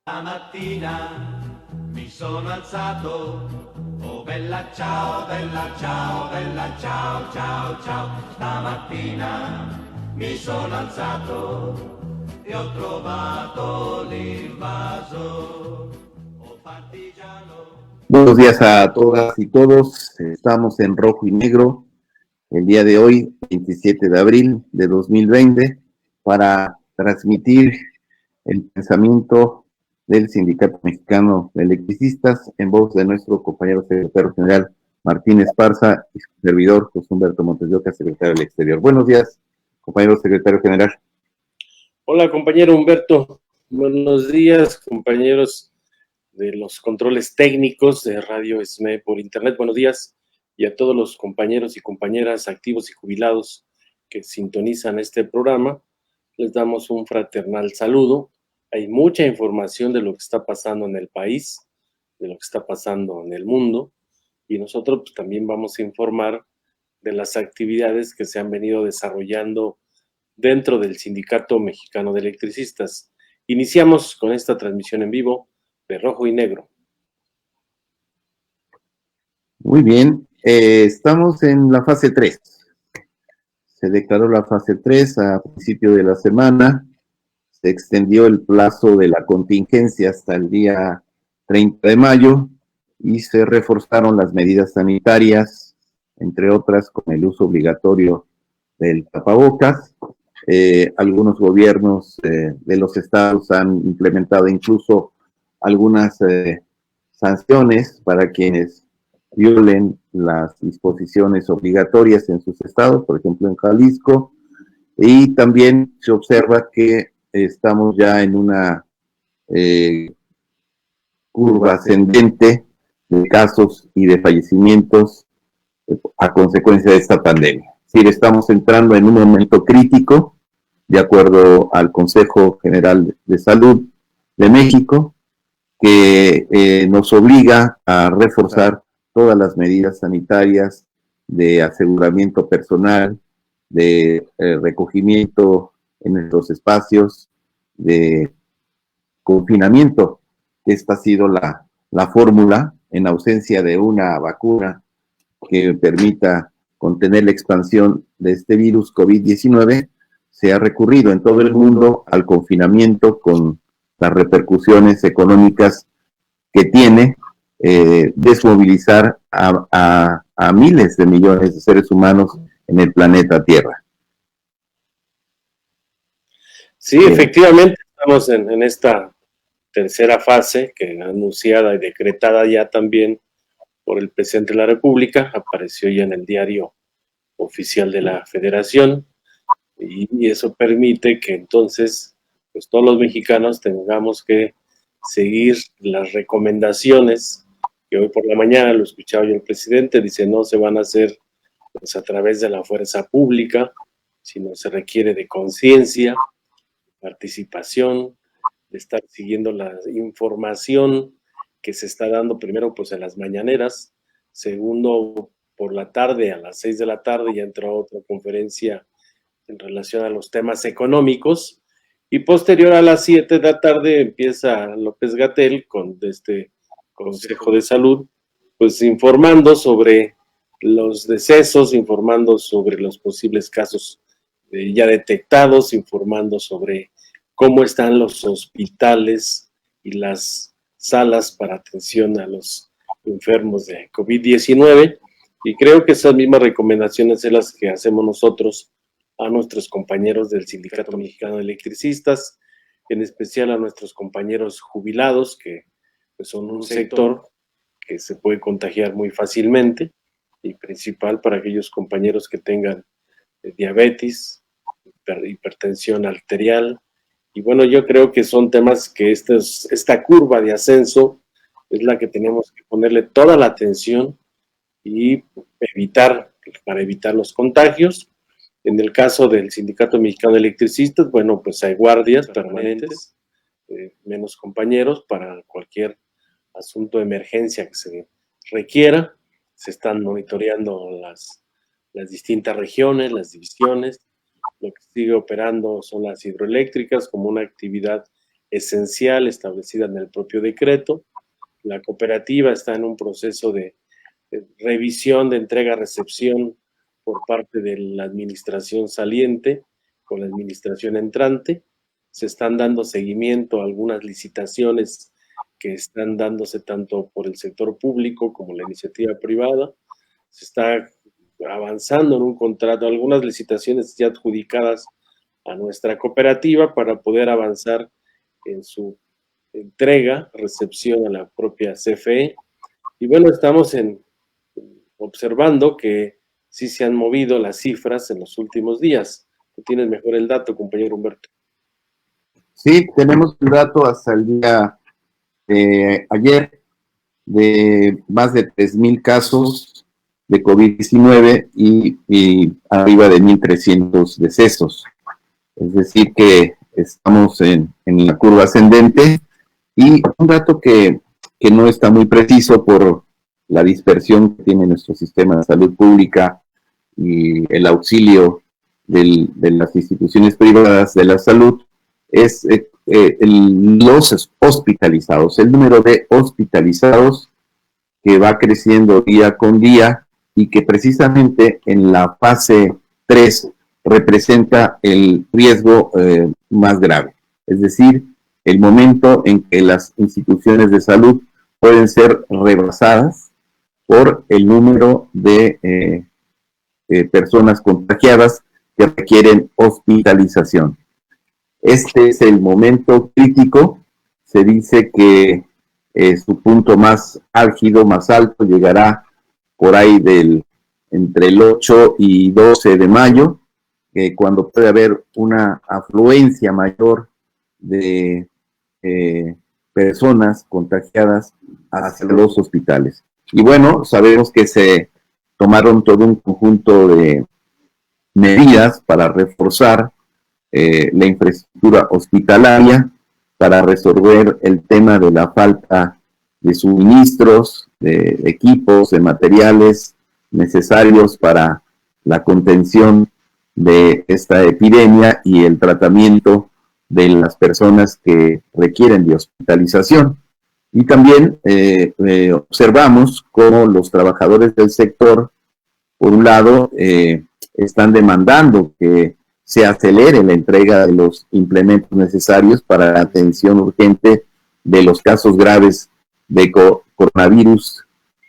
Stamattina mi sono alzato, oh bella ciao, bella ciao, bella ciao, ciao, ciao. Stamattina mi sono alzato e ho trovato l'invaso, oh partigiano. Buenos días a todas y todos. Estamos en Rojo y Negro el día de hoy, 27 de abril de 2020, para transmitir el pensamiento del Sindicato Mexicano de Electricistas en voz de nuestro compañero secretario general Martín Esparza y su servidor José Humberto Montes de Oca, secretario del Exterior. Buenos días, compañero secretario general. Hola, compañero Humberto. Buenos días, compañeros de los controles técnicos de Radio ESME por internet. Buenos días, y a todos los compañeros y compañeras activos y jubilados que sintonizan este programa. Les damos un fraternal saludo. Hay mucha información de lo que está pasando en el país, de lo que está pasando en el mundo, y nosotros pues, también vamos a informar de las actividades que se han venido desarrollando dentro del Sindicato Mexicano de Electricistas. Iniciamos con esta transmisión en vivo de Rojo y Negro. Muy bien, estamos en la fase 3. Se declaró la fase 3 a principio de la semana. Se extendió el plazo de la contingencia hasta el día 30 de mayo y se reforzaron las medidas sanitarias, entre otras con el uso obligatorio del tapabocas. Algunos gobiernos de los estados han implementado incluso algunas sanciones para quienes violen las disposiciones obligatorias en sus estados, por ejemplo en Jalisco, y también se observa que estamos ya en una curva ascendente de casos y de fallecimientos a consecuencia de esta pandemia. Es decir, estamos entrando en un momento crítico, de acuerdo al Consejo General de Salud de México, que nos obliga a reforzar todas las medidas sanitarias de aseguramiento personal, de recogimiento en nuestros espacios, de confinamiento. Esta ha sido la fórmula en ausencia de una vacuna que permita contener la expansión de este virus COVID-19. Se ha recurrido en todo el mundo al confinamiento con las repercusiones económicas que tiene desmovilizar a miles de millones de seres humanos en el planeta Tierra. Sí, efectivamente, estamos en esta tercera fase, que anunciada y decretada ya también por el presidente de la República, apareció ya en el diario oficial de la Federación, y eso permite que entonces pues todos los mexicanos tengamos que seguir las recomendaciones que hoy por la mañana lo escuchaba yo el presidente, dice no se van a hacer pues a través de la fuerza pública, sino se requiere de conciencia, participación, de estar siguiendo la información que se está dando primero pues en las mañaneras, segundo por la tarde a las 6 de la tarde ya entró otra conferencia en relación a los temas económicos, y posterior a las 7 de la tarde empieza López-Gatell con este Consejo de Salud, pues informando sobre los decesos, informando sobre los posibles casos ya detectados, informando sobre cómo están los hospitales y las salas para atención a los enfermos de COVID-19, y creo que esas mismas recomendaciones son las que hacemos nosotros a nuestros compañeros del Sindicato Mexicano de Electricistas, en especial a nuestros compañeros jubilados, que pues, son un sector que se puede contagiar muy fácilmente, y principal para aquellos compañeros que tengan diabetes, hipertensión arterial, y bueno, yo creo que son temas que esta curva de ascenso es la que tenemos que ponerle toda la atención y para evitar los contagios. En el caso del Sindicato Mexicano de Electricistas, bueno, pues hay guardias permanentes, menos compañeros para cualquier asunto de emergencia que se requiera. Se están monitoreando las distintas regiones, las divisiones. Lo que sigue operando son las hidroeléctricas como una actividad esencial establecida en el propio decreto. La cooperativa está en un proceso de revisión de entrega-recepción por parte de la administración saliente con la administración entrante. Se están dando seguimiento a algunas licitaciones que están dándose tanto por el sector público como la iniciativa privada. Se está avanzando en un contrato, algunas licitaciones ya adjudicadas a nuestra cooperativa para poder avanzar en su entrega, recepción a la propia CFE. Y bueno, estamos observando que sí se han movido las cifras en los últimos días. Tú tienes mejor el dato, compañero Humberto. Sí, tenemos el dato hasta el día de ayer de más de 3,000 casos de COVID-19 y arriba de 1,300 decesos. Es decir, que estamos en la curva ascendente, y un dato que no está muy preciso por la dispersión que tiene nuestro sistema de salud pública y el auxilio de las instituciones privadas de la salud, es los hospitalizados, el número de hospitalizados que va creciendo día con día y que precisamente en la fase 3 representa el riesgo más grave. Es decir, el momento en que las instituciones de salud pueden ser rebasadas por el número de personas contagiadas que requieren hospitalización. Este es el momento crítico. Se dice que su punto más álgido, más alto, llegará por ahí entre el 8 y 12 de mayo, cuando puede haber una afluencia mayor de personas contagiadas hacia los hospitales. Y bueno, sabemos que se tomaron todo un conjunto de medidas para reforzar la infraestructura hospitalaria, para resolver el tema de la falta de suministros, de equipos, de materiales necesarios para la contención de esta epidemia y el tratamiento de las personas que requieren de hospitalización. Y también observamos cómo los trabajadores del sector, por un lado, están demandando que se acelere la entrega de los implementos necesarios para la atención urgente de los casos graves de coronavirus,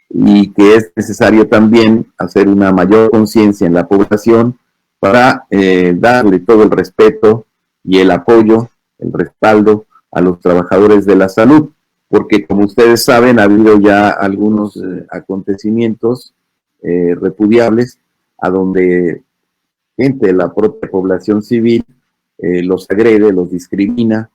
y que es necesario también hacer una mayor conciencia en la población para darle todo el respeto y el apoyo, el respaldo a los trabajadores de la salud, porque como ustedes saben, ha habido ya algunos acontecimientos repudiables a donde gente de la propia población civil los agrede, los discrimina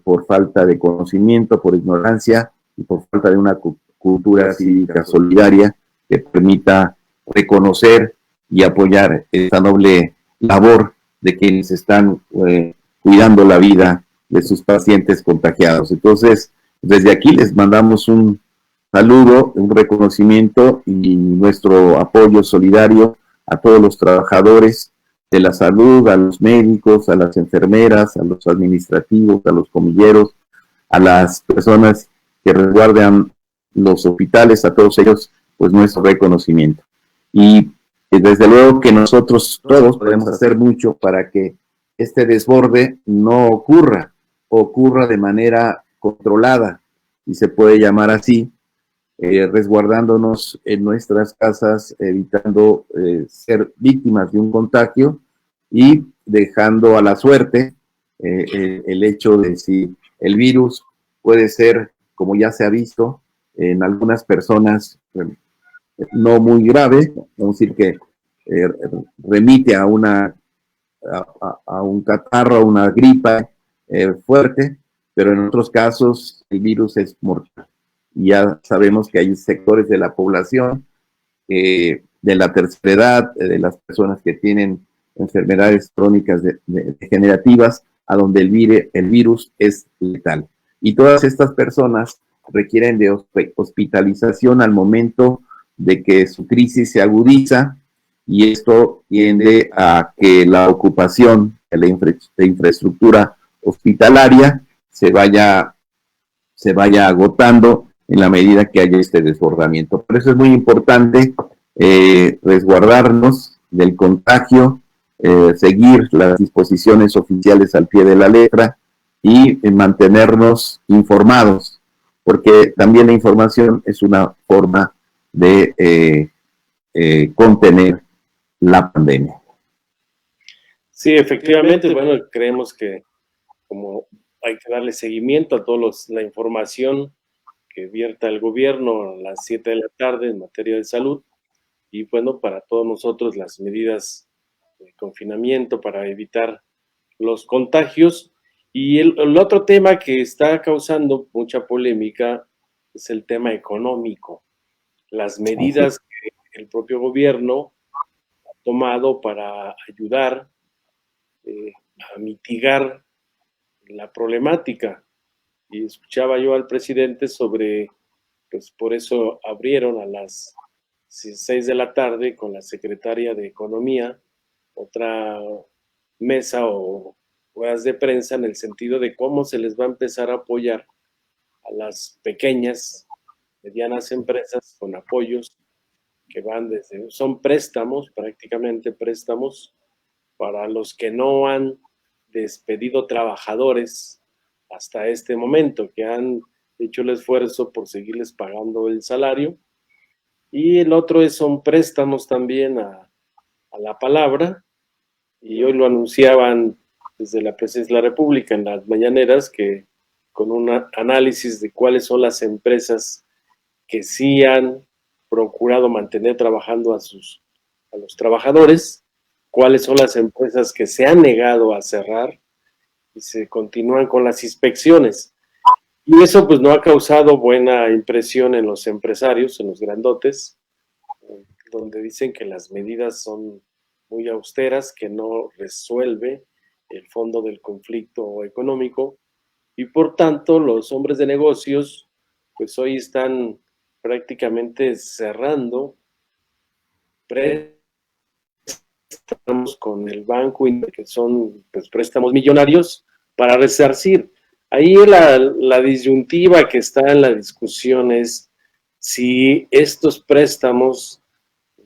por falta de conocimiento, por ignorancia y por falta de una cultura cívica solidaria que permita reconocer y apoyar esta noble labor de quienes están cuidando la vida de sus pacientes contagiados. Entonces, desde aquí les mandamos un saludo, un reconocimiento y nuestro apoyo solidario a todos los trabajadores de la salud, a los médicos, a las enfermeras, a los administrativos, a los comilleros, a las personas que resguardan los hospitales, a todos ellos, pues nuestro reconocimiento. Y desde luego que nosotros todos podemos hacer mucho para que este desborde no ocurra de manera controlada, y se puede llamar así, resguardándonos en nuestras casas, evitando ser víctimas de un contagio y dejando a la suerte el hecho de si el virus puede ser, como ya se ha visto, en algunas personas no muy grave, vamos a decir que remite a un catarro, a una gripa fuerte, pero en otros casos el virus es mortal. Y ya sabemos que hay sectores de la población, de la tercera edad, de las personas que tienen enfermedades crónicas degenerativas, a donde el virus es letal. Y todas estas personas requieren de hospitalización al momento de que su crisis se agudiza, y esto tiende a que la ocupación de la infraestructura hospitalaria se vaya agotando en la medida que haya este desbordamiento. Por eso es muy importante resguardarnos del contagio, seguir las disposiciones oficiales al pie de la letra y mantenernos informados, porque también la información es una forma de contener la pandemia. Sí, efectivamente, bueno, creemos que como hay que darle seguimiento a toda la información que vierta el gobierno a las 7 de la tarde en materia de salud, y bueno, para todos nosotros las medidas de confinamiento para evitar los contagios. Y el otro tema que está causando mucha polémica es el tema económico, las medidas que el propio gobierno ha tomado para ayudar a mitigar la problemática. Y escuchaba yo al presidente sobre, pues por eso abrieron a las 6 de la tarde con la secretaria de Economía otra mesa o ruedas de prensa en el sentido de cómo se les va a empezar a apoyar a las pequeñas, medianas empresas con apoyos que van desde, son préstamos, prácticamente préstamos, para los que no han despedido trabajadores hasta este momento, que han hecho el esfuerzo por seguirles pagando el salario. Y el otro son préstamos también a la palabra, y hoy lo anunciaban desde la Presidencia de la República en las mañaneras, que con un análisis de cuáles son las empresas que sí han procurado mantener trabajando a los trabajadores, cuáles son las empresas que se han negado a cerrar y se continúan con las inspecciones. Y eso pues no ha causado buena impresión en los empresarios, en los grandotes, donde dicen que las medidas son muy austeras, que no resuelve el fondo del conflicto económico, y por tanto los hombres de negocios pues hoy están prácticamente cerrando préstamos con el banco, que son pues préstamos millonarios para resarcir. Ahí la disyuntiva que está en la discusión es si estos préstamos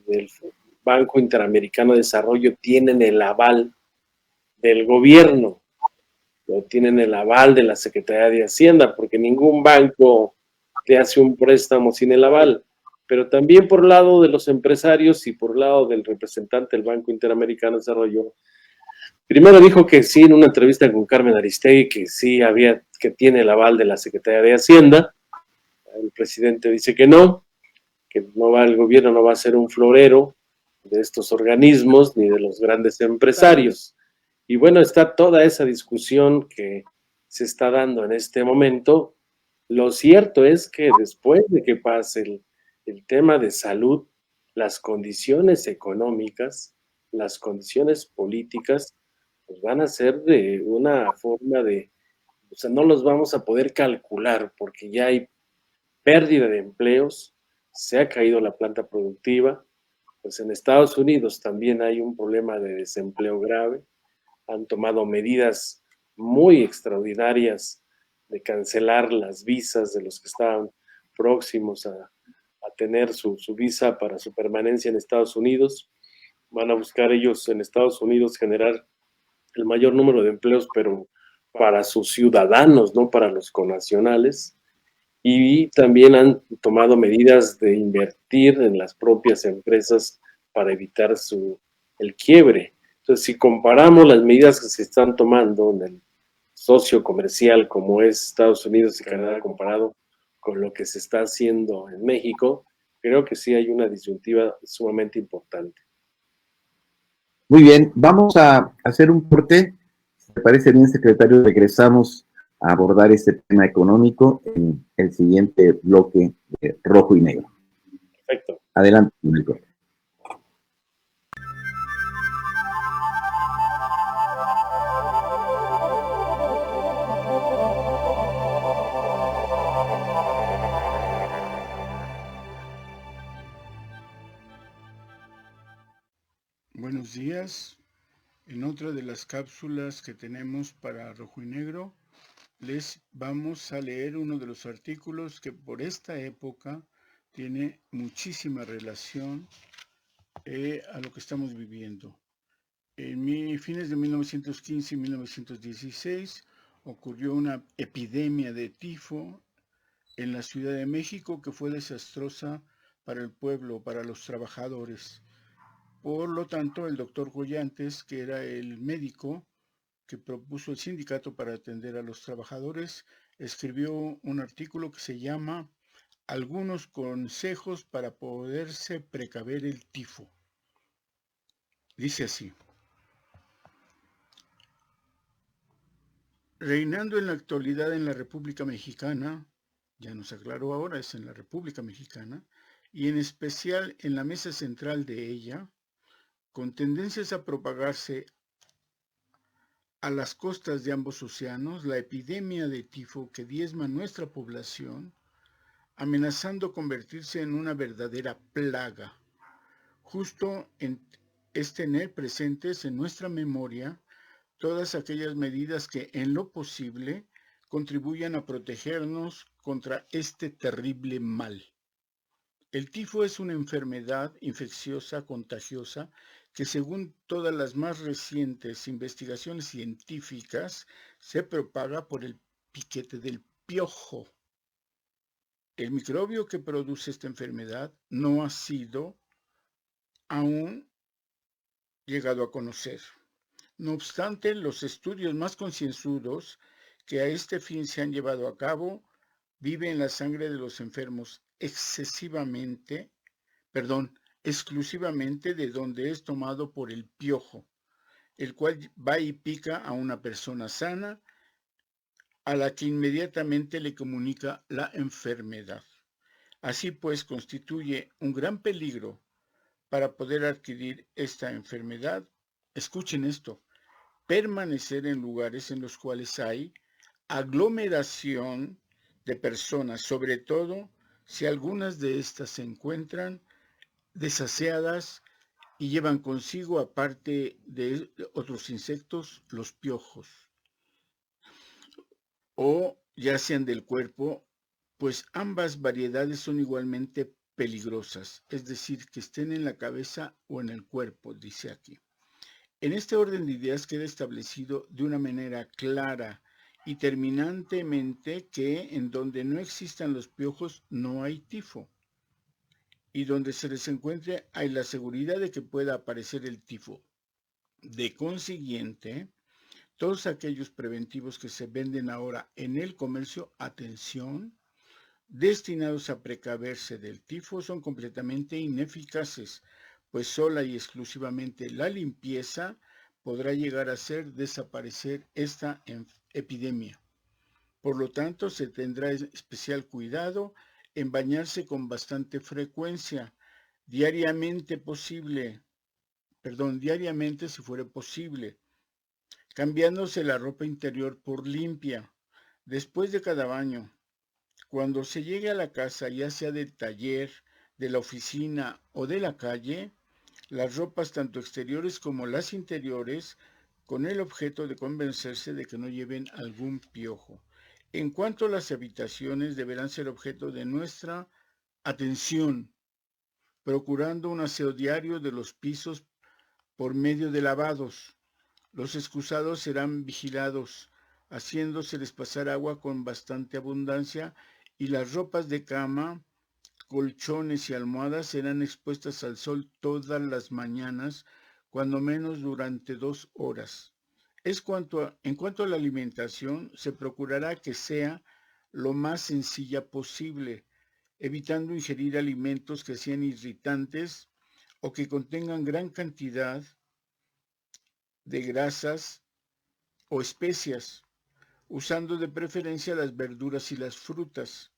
del Banco Interamericano de Desarrollo tienen el aval del gobierno, o tienen el aval de la Secretaría de Hacienda, porque ningún banco te hace un préstamo sin el aval. Pero también por lado de los empresarios y por lado del representante del Banco Interamericano de Desarrollo, primero dijo que sí en una entrevista con Carmen Aristegui, que sí que tiene el aval de la Secretaría de Hacienda. El presidente dice que no va, el gobierno no va a ser un florero de estos organismos ni de los grandes empresarios. Y bueno, está toda esa discusión que se está dando en este momento. Lo cierto es que después de que pase el tema de salud, las condiciones económicas, las condiciones políticas, pues van a ser de una forma de, o sea, no los vamos a poder calcular porque ya hay pérdida de empleos, se ha caído la planta productiva, pues en Estados Unidos también hay un problema de desempleo grave, han tomado medidas muy extraordinarias de cancelar las visas de los que estaban próximos a tener su visa para su permanencia en Estados Unidos. Van a buscar ellos en Estados Unidos generar el mayor número de empleos, pero para sus ciudadanos, no para los connacionales. Y también han tomado medidas de invertir en las propias empresas para evitar el quiebre. Entonces, si comparamos las medidas que se están tomando en el socio comercial como es Estados Unidos y Canadá comparado con lo que se está haciendo en México, creo que sí hay una disyuntiva sumamente importante. Muy bien, vamos a hacer un corte. Si te parece bien, secretario, regresamos a abordar este tema económico en el siguiente bloque de Rojo y Negro. Perfecto. Adelante, con el corte. Buenos días. En otra de las cápsulas que tenemos para Rojo y Negro, les vamos a leer uno de los artículos que por esta época tiene muchísima relación a lo que estamos viviendo. En fines de 1915 y 1916 ocurrió una epidemia de tifo en la Ciudad de México que fue desastrosa para el pueblo, para los trabajadores. Por lo tanto, el doctor Goyantes, que era el médico que propuso el sindicato para atender a los trabajadores, escribió un artículo que se llama Algunos consejos para poderse precaver el tifo. Dice así: reinando en la actualidad en la República Mexicana, ya nos aclaró ahora, es en la República Mexicana, y en especial en la mesa central de ella, con tendencias a propagarse a las costas de ambos océanos, la epidemia de tifo que diezma nuestra población, amenazando convertirse en una verdadera plaga. Justo es tener presentes en nuestra memoria todas aquellas medidas que en lo posible contribuyan a protegernos contra este terrible mal. El tifo es una enfermedad infecciosa contagiosa que, según todas las más recientes investigaciones científicas, se propaga por el piquete del piojo. El microbio que produce esta enfermedad no ha sido aún llegado a conocer. No obstante, los estudios más concienzudos que a este fin se han llevado a cabo viven en la sangre de los enfermos exclusivamente de donde es tomado por el piojo, el cual va y pica a una persona sana, a la que inmediatamente le comunica la enfermedad. Así pues, constituye un gran peligro para poder adquirir esta enfermedad. Escuchen esto: permanecer en lugares en los cuales hay aglomeración de personas, sobre todo si algunas de estas se encuentran desaseadas y llevan consigo, aparte de otros insectos, los piojos, o ya sean del cuerpo, pues ambas variedades son igualmente peligrosas, es decir, que estén en la cabeza o en el cuerpo, dice aquí. En este orden de ideas queda establecido de una manera clara y terminantemente que en donde no existan los piojos no hay tifo, y donde se les encuentre hay la seguridad de que pueda aparecer el tifo. De consiguiente, todos aquellos preventivos que se venden ahora en el comercio, atención, destinados a precaverse del tifo, son completamente ineficaces, pues sola y exclusivamente la limpieza podrá llegar a hacer desaparecer esta epidemia. Por lo tanto, se tendrá especial cuidado en bañarse con bastante frecuencia, diariamente si fuera posible, cambiándose la ropa interior por limpia, después de cada baño. Cuando se llegue a la casa, ya sea del taller, de la oficina o de la calle, las ropas tanto exteriores como las interiores, con el objeto de convencerse de que no lleven algún piojo. En cuanto a las habitaciones, deberán ser objeto de nuestra atención, procurando un aseo diario de los pisos por medio de lavados. Los excusados serán vigilados, haciéndoseles pasar agua con bastante abundancia, y las ropas de cama, colchones y almohadas serán expuestas al sol todas las mañanas, cuando menos durante 2 horas. En cuanto a la alimentación, se procurará que sea lo más sencilla posible, evitando ingerir alimentos que sean irritantes o que contengan gran cantidad de grasas o especias, usando de preferencia las verduras y las frutas.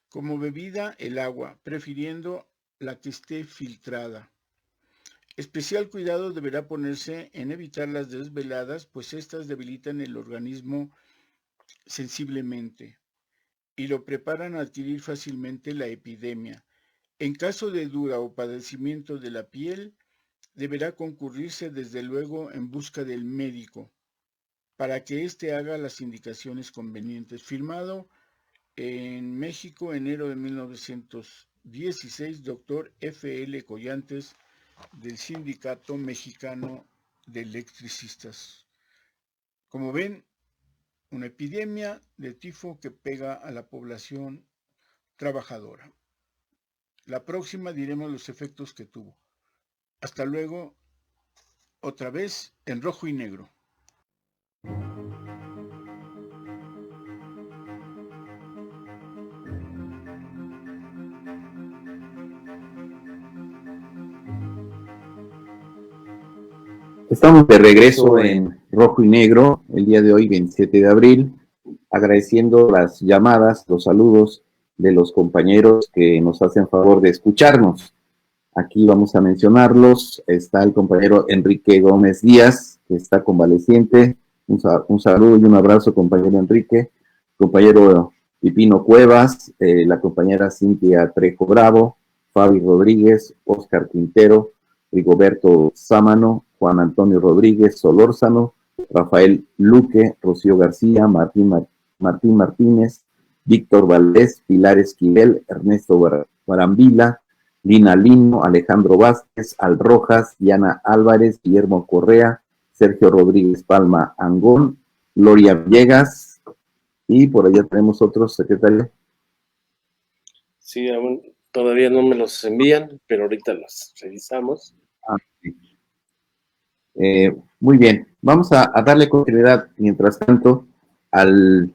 Como bebida, el agua, prefiriendo la que esté filtrada. Especial cuidado deberá ponerse en evitar las desveladas, pues estas debilitan el organismo sensiblemente y lo preparan a adquirir fácilmente la epidemia. En caso de duda o padecimiento de la piel, deberá concurrirse desde luego en busca del médico, para que éste haga las indicaciones convenientes. Firmado en México, enero de 1916, doctor F.L. Collantes, del Sindicato Mexicano de Electricistas. Como ven, una epidemia de tifo que pega a la población trabajadora. La próxima diremos los efectos que tuvo. Hasta luego, otra vez en rojo y negro. Estamos de regreso en rojo y negro el día de hoy, 27 de abril, agradeciendo las llamadas, los saludos de los compañeros que nos hacen favor de escucharnos. Aquí vamos a mencionarlos. Está el compañero Enrique Gómez Díaz, que está convaleciente. Un saludo y un abrazo, compañero Enrique. Compañero Pipino Cuevas, la compañera Cintia Trejo Bravo, Fabi Rodríguez, Oscar Quintero, Rigoberto Sámano, Juan Antonio Rodríguez Solórzano, Rafael Luque, Rocío García, Martín Martínez, Víctor Valdés, Pilar Esquivel, Ernesto Barambila, Lina Lino, Alejandro Vázquez, Al Rojas, Diana Álvarez, Guillermo Correa, Sergio Rodríguez Palma Angón, Gloria Villegas, y por allá tenemos otros, secretario. Sí, aún todavía no me los envían, pero ahorita los revisamos. Sí. Muy bien, vamos a darle continuidad, mientras tanto, al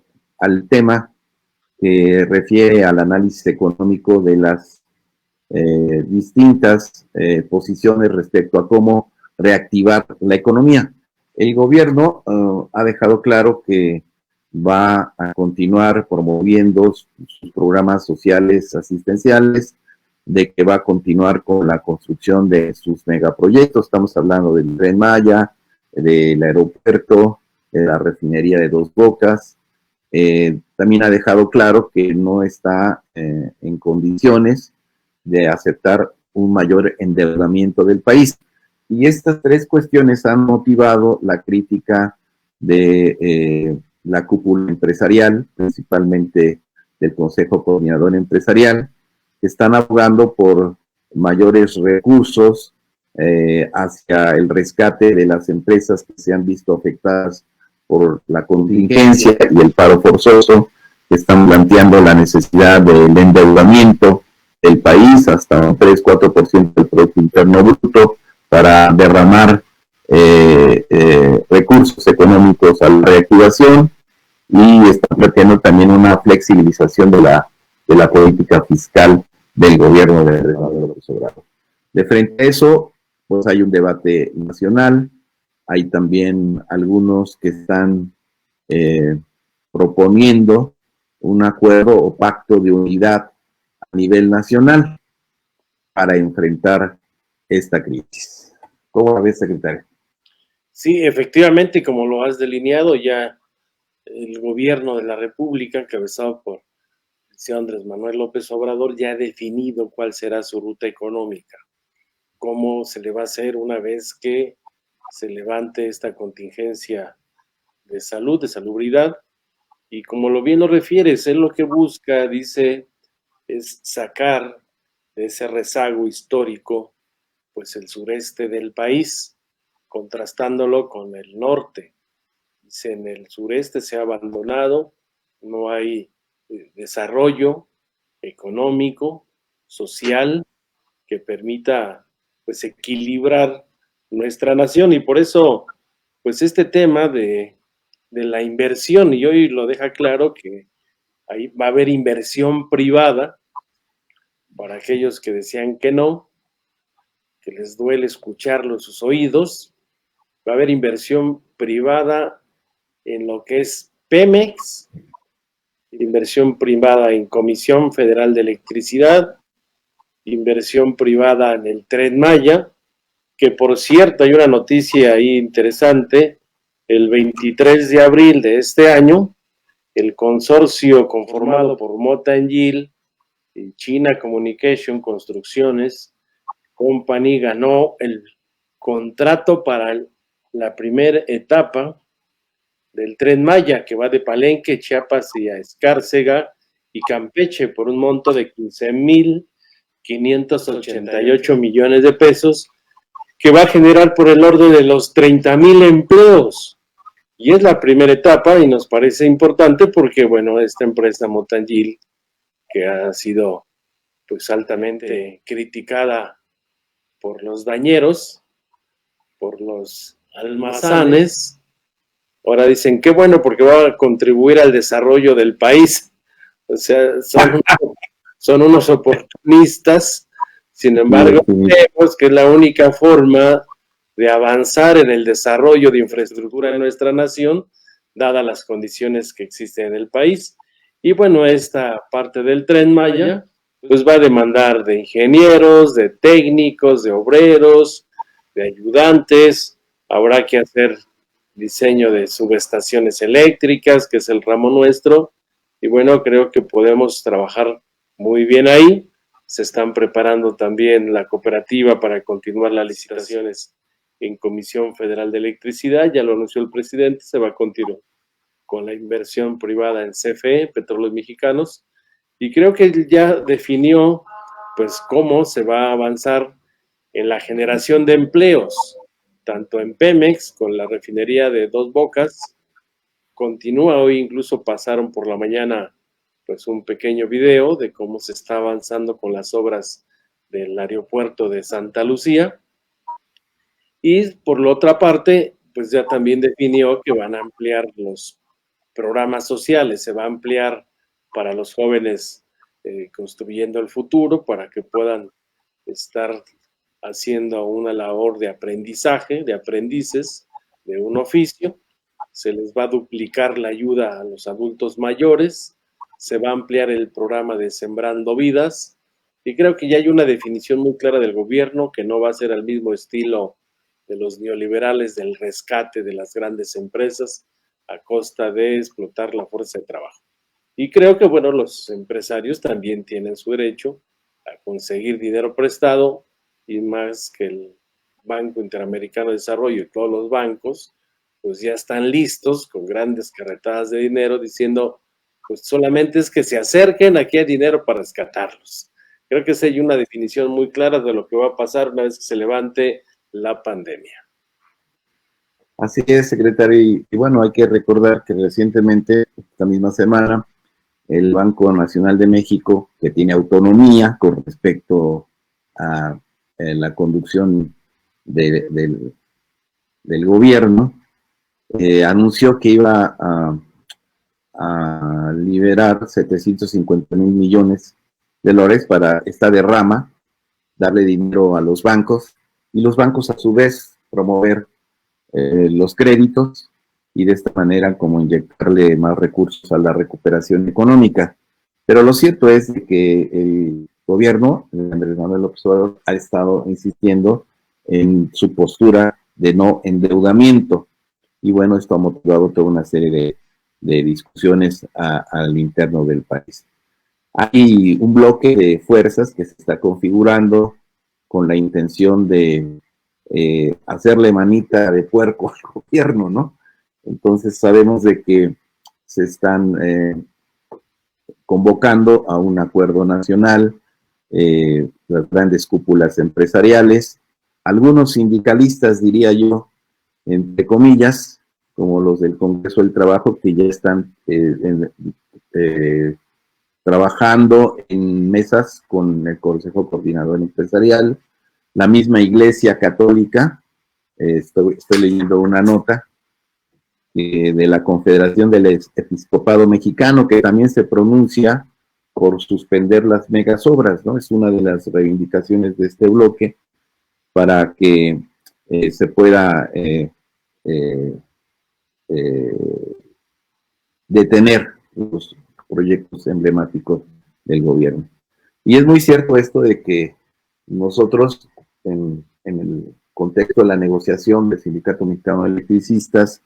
tema que refiere al análisis económico de las distintas posiciones respecto a cómo reactivar la economía. El gobierno ha dejado claro que va a continuar promoviendo sus programas sociales asistenciales, de que va a continuar con la construcción de sus megaproyectos. Estamos hablando del Tren Maya, del aeropuerto, de la refinería de Dos Bocas. También ha dejado claro que no está en condiciones de aceptar un mayor endeudamiento del país. Y estas tres cuestiones han motivado la crítica de la cúpula empresarial, principalmente del Consejo Coordinador Empresarial, que están abogando por mayores recursos hacia el rescate de las empresas que se han visto afectadas por la contingencia y el paro forzoso, que están planteando la necesidad del endeudamiento del país hasta un 3-4% del Producto Interno Bruto para derramar recursos económicos a la reactivación, y está planteando también una flexibilización de la política fiscal del gobierno de López Obrador. De frente a eso, pues hay un debate nacional, hay también algunos que están proponiendo un acuerdo o pacto de unidad a nivel nacional para enfrentar esta crisis. ¿Cómo la ves, secretario? Sí, efectivamente, como lo has delineado, ya el gobierno de la República, encabezado por el señor Andrés Manuel López Obrador, ya ha definido cuál será su ruta económica, cómo se le va a hacer una vez que se levante esta contingencia de salud, de salubridad, y como lo bien lo refieres, él lo que busca, dice, es sacar de ese rezago histórico, pues el sureste del país, contrastándolo con el norte. Dice, en el sureste se ha abandonado, no hay desarrollo económico, social, que permita pues equilibrar nuestra nación, y por eso pues este tema de la inversión, y hoy lo deja claro que ahí va a haber inversión privada para aquellos que decían que no, que les duele escucharlo en sus oídos. Va a haber inversión privada en lo que es Pemex, inversión privada en Comisión Federal de Electricidad, inversión privada en el Tren Maya, que por cierto hay una noticia ahí interesante, el 23 de abril de este año, el consorcio conformado por Mota Angel y China Communication Construcciones Company ganó el contrato para la primera etapa del Tren Maya, que va de Palenque, Chiapas y a Escárcega y Campeche por un monto de 15,588 millones de pesos, que va a generar por el orden de los 30,000 empleos. Y es la primera etapa y nos parece importante porque, bueno, esta empresa Motangil, que ha sido pues altamente criticada por los dañeros, por los almazanes, ahora dicen, qué bueno porque va a contribuir al desarrollo del país. O sea, son unos oportunistas. Sin embargo, creemos que es la única forma de avanzar en el desarrollo de infraestructura en nuestra nación, dadas las condiciones que existen en el país. Y bueno, esta parte del Tren Maya, pues va a demandar de ingenieros, de técnicos, de obreros, de ayudantes. Habrá que hacer diseño de subestaciones eléctricas, que es el ramo nuestro. Y bueno, creo que podemos trabajar muy bien ahí. Se están preparando también la cooperativa para continuar las licitaciones en Comisión Federal de Electricidad, ya lo anunció el presidente, se va a continuar con la inversión privada en CFE, Petróleos Mexicanos, y creo que él ya definió pues cómo se va a avanzar en la generación de empleos, tanto en Pemex, con la refinería de Dos Bocas, continúa hoy, incluso pasaron por la mañana pues un pequeño video de cómo se está avanzando con las obras del aeropuerto de Santa Lucía. Y por la otra parte, pues ya también definió que van a ampliar los programas sociales, se va a ampliar para los jóvenes construyendo el futuro, para que puedan estar haciendo una labor de aprendizaje, de aprendices de un oficio. Se les va a duplicar la ayuda a los adultos mayores, se va a ampliar el programa de Sembrando Vidas, y creo que ya hay una definición muy clara del gobierno que no va a ser al mismo estilo de los neoliberales del rescate de las grandes empresas a costa de explotar la fuerza de trabajo. Y creo que, bueno, los empresarios también tienen su derecho a conseguir dinero prestado, y más que el Banco Interamericano de Desarrollo y todos los bancos, pues ya están listos con grandes carretadas de dinero diciendo, pues solamente es que se acerquen, aquí hay dinero para rescatarlos. Creo que esa hay una definición muy clara de lo que va a pasar una vez que se levante la pandemia. Así es, secretario, y bueno, hay que recordar que recientemente, esta misma semana, el Banco Nacional de México, que tiene autonomía con respecto a la conducción del gobierno, anunció que iba a liberar 750,000 millones de dólares para esta derrama, darle dinero a los bancos, y los bancos a su vez promover los créditos, y de esta manera como inyectarle más recursos a la recuperación económica. Pero lo cierto es que el gobierno, Andrés Manuel López Obrador, ha estado insistiendo en su postura de no endeudamiento, y bueno, esto ha motivado toda una serie de discusiones al interno del país. Hay un bloque de fuerzas que se está configurando con la intención de hacerle manita de puerco al gobierno, ¿no? Entonces sabemos de que se están convocando a un acuerdo nacional, las grandes cúpulas empresariales, algunos sindicalistas, diría yo, entre comillas, como los del Congreso del Trabajo, que ya están trabajando en mesas con el Consejo Coordinador Empresarial, la misma Iglesia Católica. Estoy leyendo una nota de la Confederación del Episcopado Mexicano, que también se pronuncia por suspender las megasobras, ¿no? Es una de las reivindicaciones de este bloque para que se pueda detener los proyectos emblemáticos del gobierno. Y es muy cierto esto de que nosotros, en el contexto de la negociación del Sindicato Mexicano de Electricistas,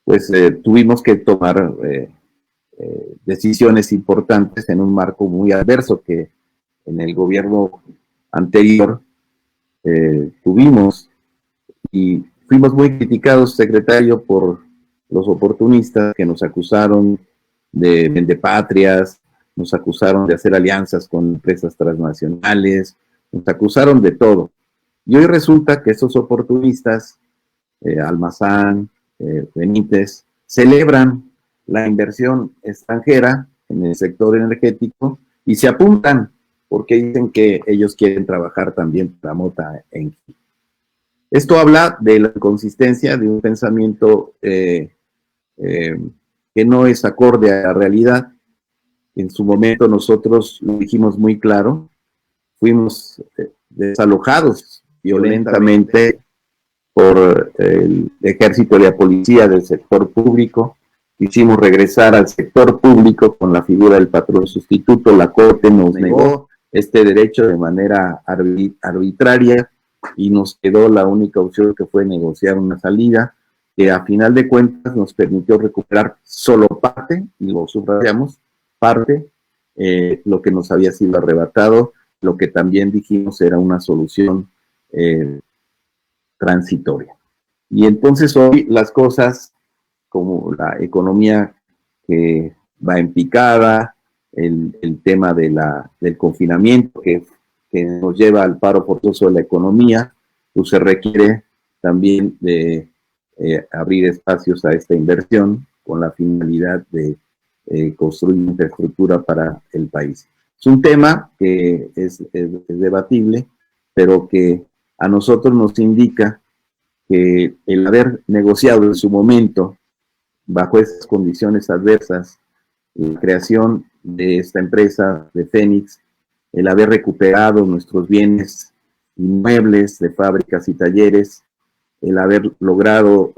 pues tuvimos que tomar decisiones importantes en un marco muy adverso que en el gobierno anterior tuvimos, y fuimos muy criticados, secretario, por los oportunistas que nos acusaron de vendepatrias, nos acusaron de hacer alianzas con empresas transnacionales, nos acusaron de todo. Y hoy resulta que esos oportunistas, Almazán, Benítez, celebran la inversión extranjera en el sector energético y se apuntan porque dicen que ellos quieren trabajar también para Mota Enki. Esto habla de la inconsistencia de un pensamiento que no es acorde a la realidad. En su momento nosotros lo dijimos muy claro, fuimos desalojados violentamente por el ejército y la policía del sector público. Quisimos regresar al sector público con la figura del patrón sustituto. La Corte nos negó este derecho de manera arbitraria y nos quedó la única opción, que fue negociar una salida que a final de cuentas nos permitió recuperar solo parte, y lo subrayamos, parte, lo que nos había sido arrebatado, lo que también dijimos era una solución transitoria. Y entonces hoy las cosas, como la economía que va en picada, el tema del confinamiento que nos lleva al paro forzoso de la economía, pues se requiere también de abrir espacios a esta inversión con la finalidad de construir infraestructura para el país. Es un tema que es debatible, pero que a nosotros nos indica que el haber negociado en su momento, bajo esas condiciones adversas, la creación de esta empresa de Fénix, el haber recuperado nuestros bienes inmuebles de fábricas y talleres, el haber logrado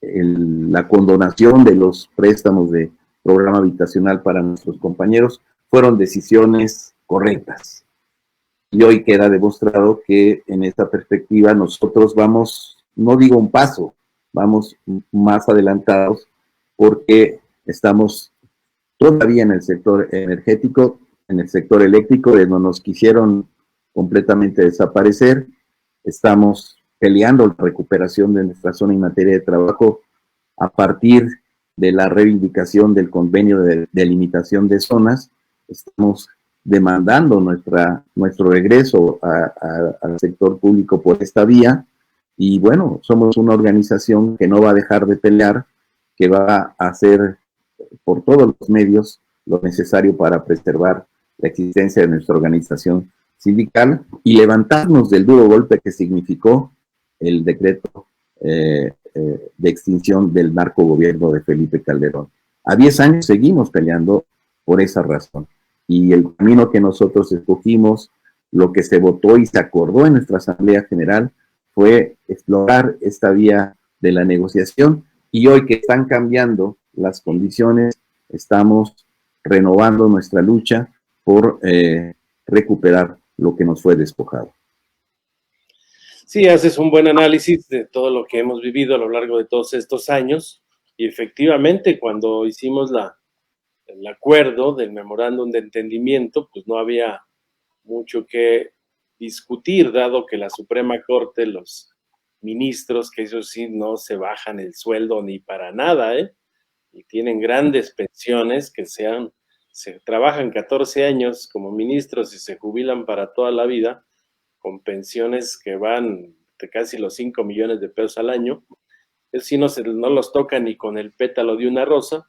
la condonación de los préstamos de programa habitacional para nuestros compañeros, fueron decisiones correctas. Y hoy queda demostrado que en esta perspectiva nosotros vamos, no digo un paso, vamos más adelantados porque estamos todavía en el sector energético, en el sector eléctrico, de donde nos quisieron completamente desaparecer. Estamos peleando la recuperación de nuestra zona en materia de trabajo a partir de la reivindicación del convenio de delimitación de zonas. Estamos demandando nuestro regreso al sector público por esta vía, y bueno, somos una organización que no va a dejar de pelear, que va a hacer por todos los medios lo necesario para preservar la existencia de nuestra organización sindical y levantarnos del duro golpe que significó el decreto de extinción del narcogobierno de Felipe Calderón. A 10 años seguimos peleando por esa razón. Y el camino que nosotros escogimos, lo que se votó y se acordó en nuestra Asamblea General, fue explorar esta vía de la negociación, y hoy que están cambiando las condiciones, estamos renovando nuestra lucha por recuperar lo que nos fue despojado. Sí, haces un buen análisis de todo lo que hemos vivido a lo largo de todos estos años, y efectivamente cuando hicimos el acuerdo del memorándum de entendimiento, pues no había mucho que discutir, dado que la Suprema Corte, los ministros, que eso sí no se bajan el sueldo ni para nada, y tienen grandes pensiones, que se trabajan 14 años como ministros y se jubilan para toda la vida, con pensiones que van de casi los 5 millones de pesos al año. Es si no los toca ni con el pétalo de una rosa.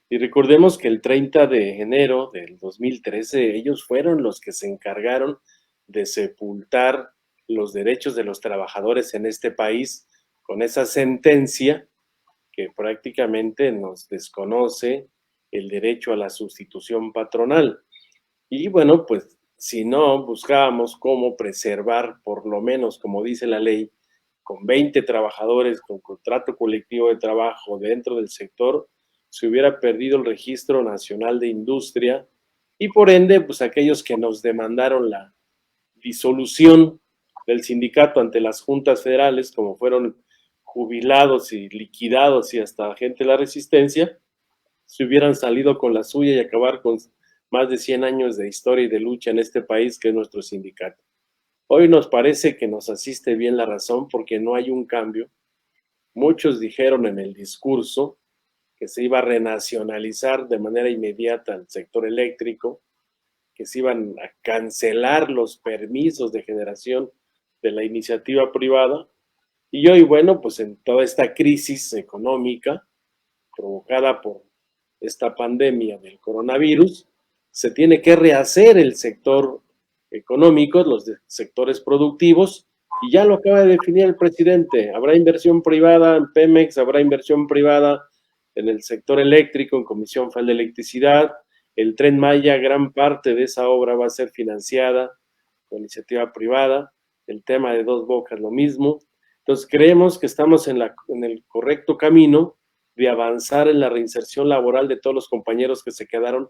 Y recordemos que el 30 de enero del 2013 ellos fueron los que se encargaron de sepultar los derechos de los trabajadores en este país con esa sentencia que prácticamente nos desconoce el derecho a la sustitución patronal. Y bueno, pues si no buscábamos cómo preservar, por lo menos como dice la ley, con 20 trabajadores con contrato colectivo de trabajo dentro del sector, se hubiera perdido el Registro Nacional de Industria y por ende, pues aquellos que nos demandaron la disolución del sindicato ante las juntas federales, como fueron jubilados y liquidados y hasta gente de la resistencia, se hubieran salido con la suya y acabar con más de 100 años de historia y de lucha en este país que es nuestro sindicato. Hoy nos parece que nos asiste bien la razón porque no hay un cambio, Muchos dijeron en el discurso que se iba a renacionalizar de manera inmediata el sector eléctrico, que se iban a cancelar los permisos de generación de la iniciativa privada. Y hoy, bueno, pues en toda esta crisis económica provocada por esta pandemia del coronavirus, se tiene que rehacer el sector económico, los sectores productivos, y ya lo acaba de definir el presidente. Habrá inversión privada en Pemex, habrá inversión privada en el sector eléctrico, en Comisión Federal de Electricidad. El Tren Maya, gran parte de esa obra va a ser financiada con iniciativa privada. El tema de Dos Bocas, lo mismo. Entonces creemos que estamos en el correcto camino de avanzar en la reinserción laboral de todos los compañeros que se quedaron